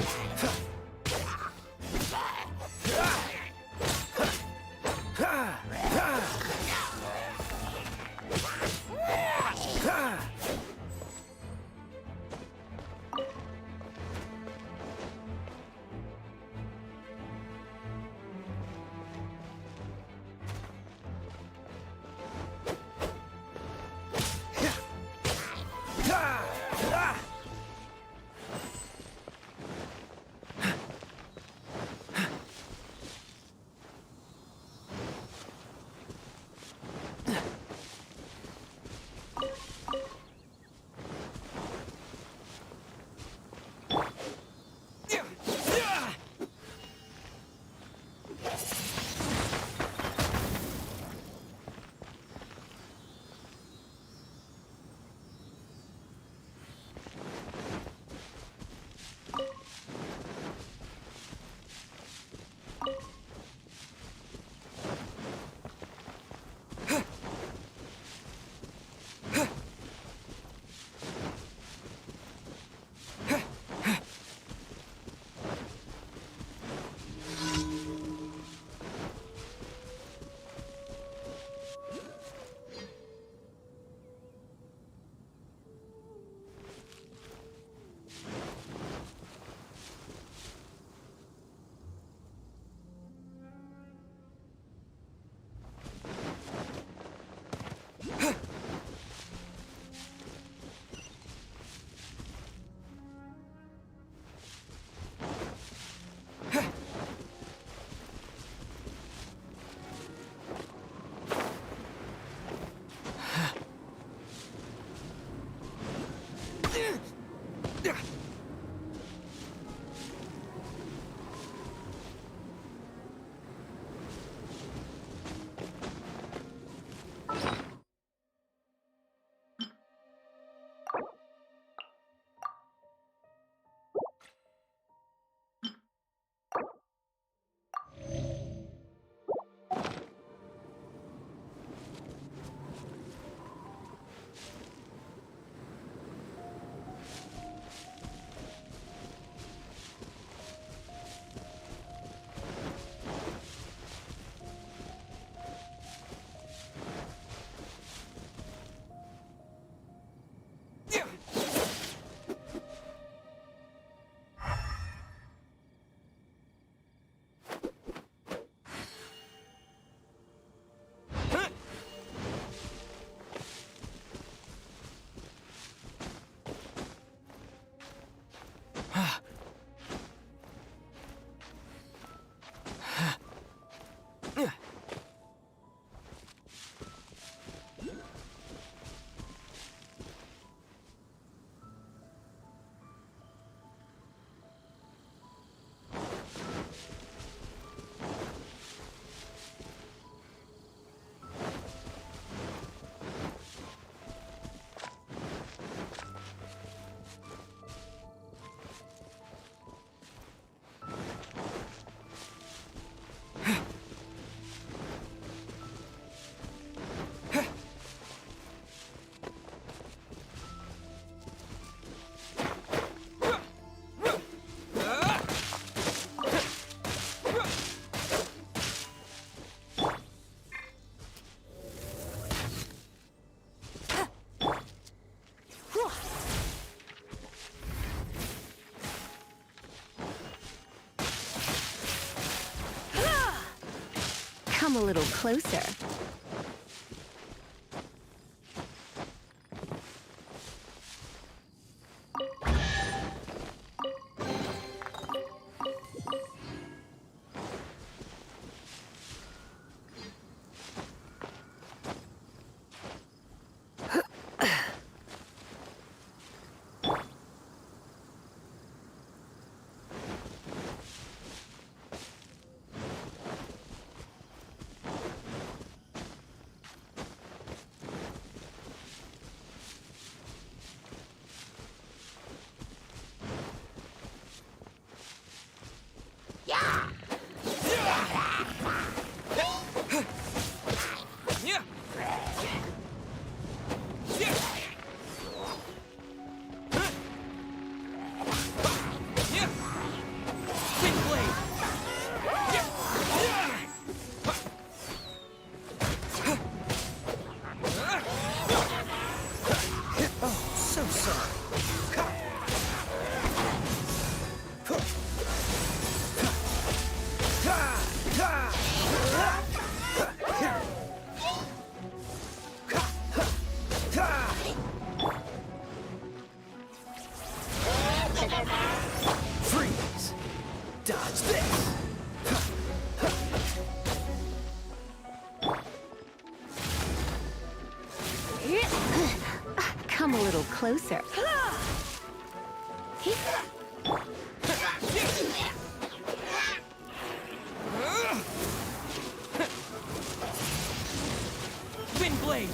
Come a little closer. Freeze! Dodge this! Come a little closer. Wind blade!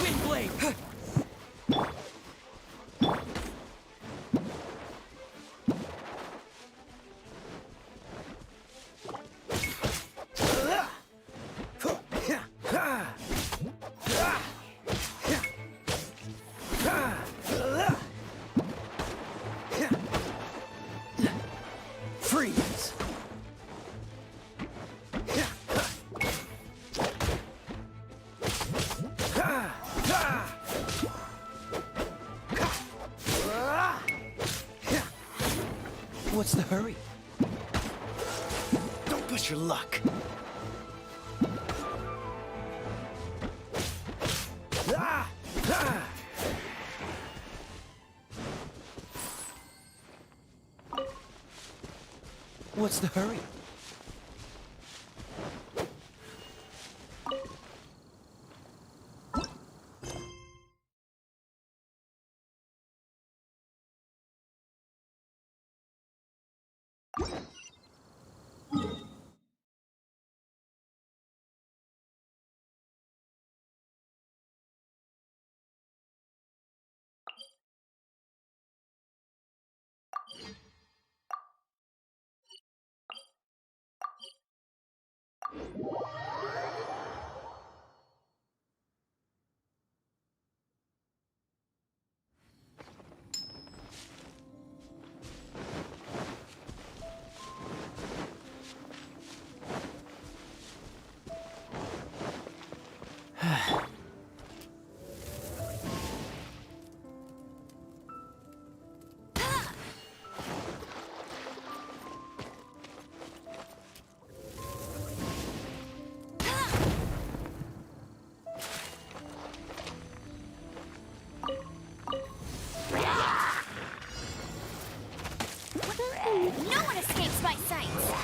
Wind blade! Freeze! What's the hurry? Don't push your luck. What's the hurry? Knights.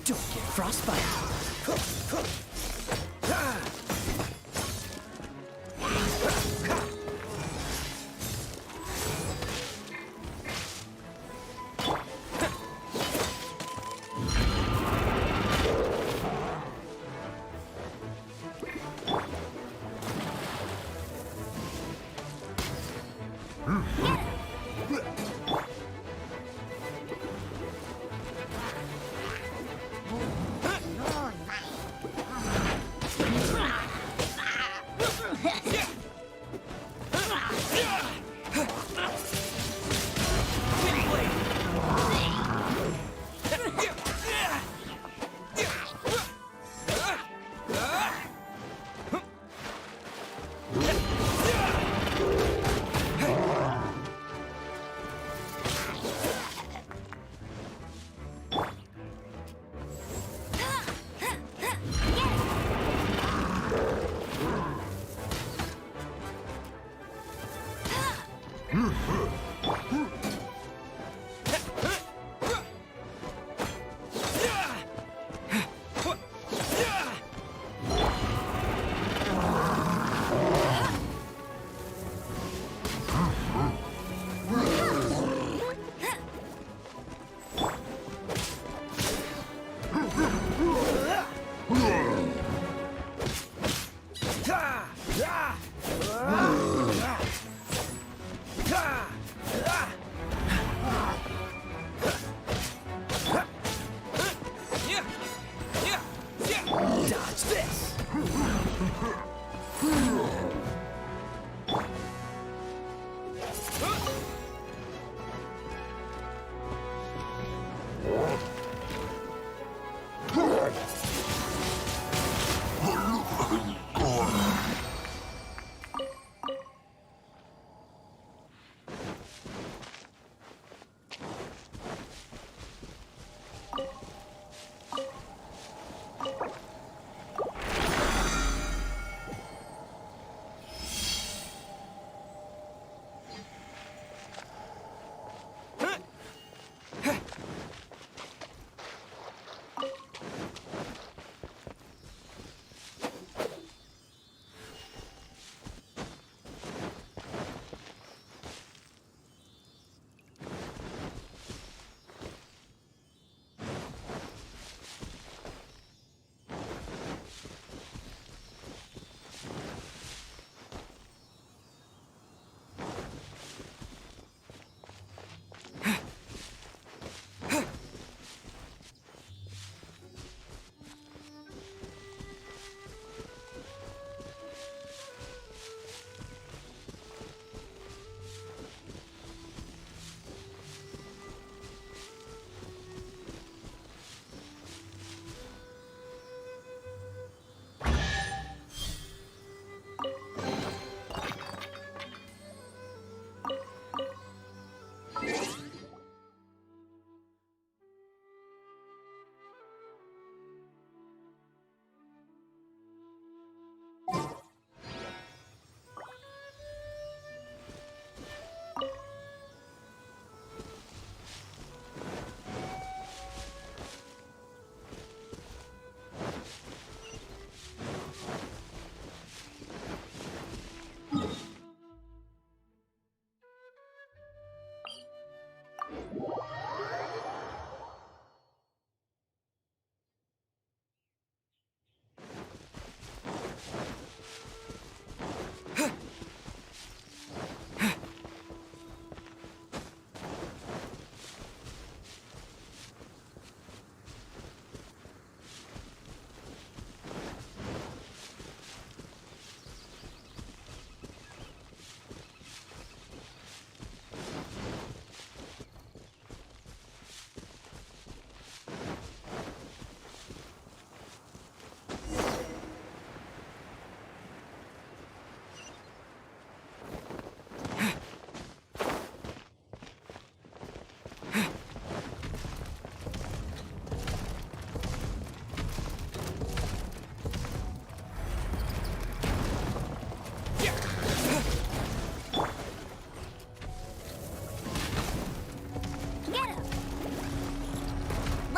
Don't get frostbite. Dodge this!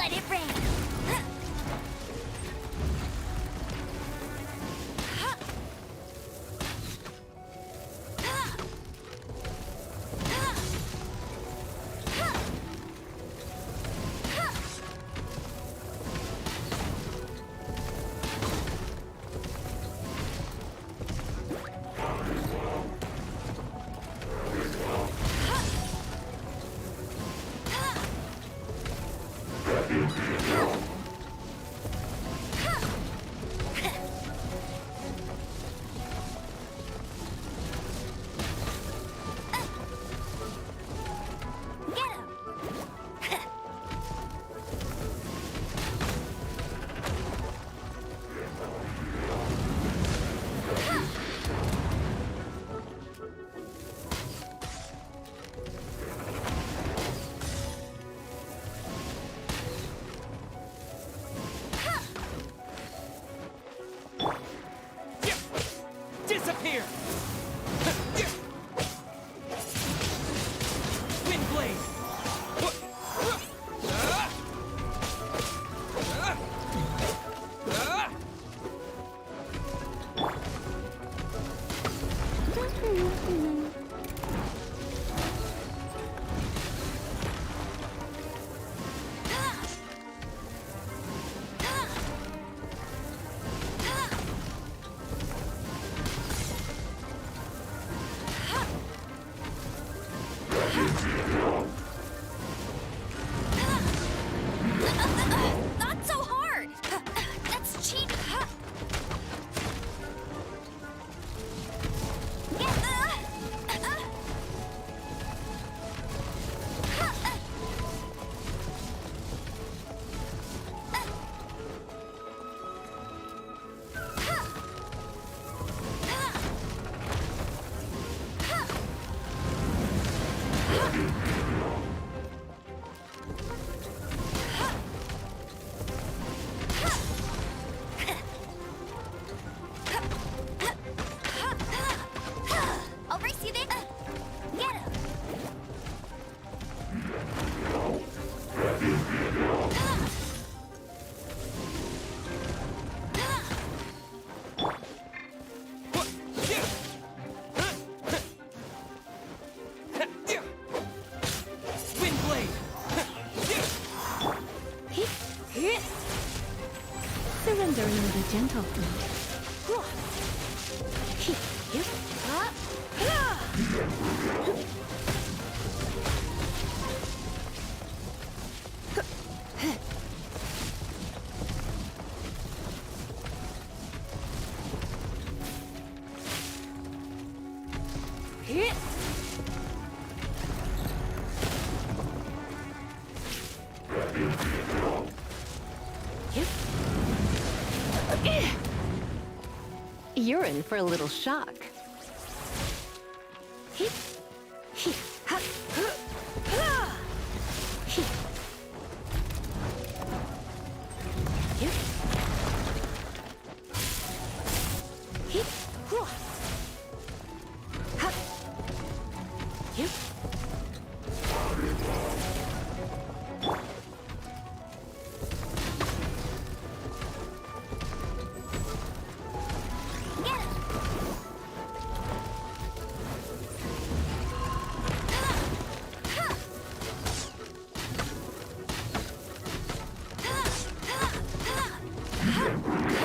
Let it rain. Disappear! Windblade! Not so hard! That's cheating! I'll race you there! Get him! Windblade! Surrendering with a gentle fleet. You're in for a little shock.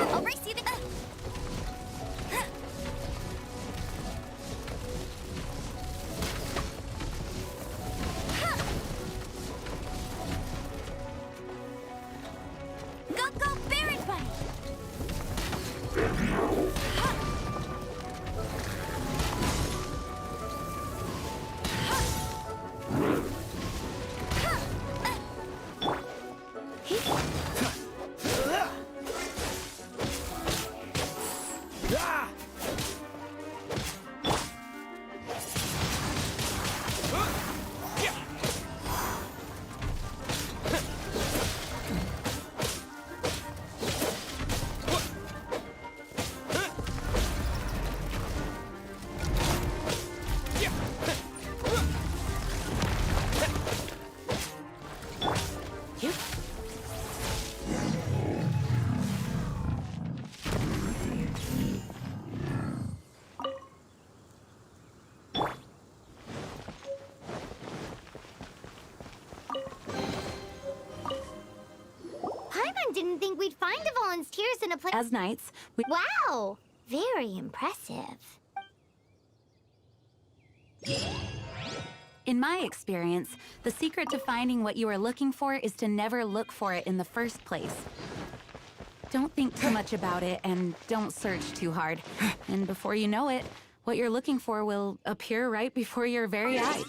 I'll race you there! Go, Baron Bunny! find the volunteers in a place. As knights, we. Wow! Very impressive. In my experience, the secret to finding what you are looking for is to never look for it in the first place. Don't think too much about it and don't search too hard. And before you know it, what you're looking for will appear right before your very eyes.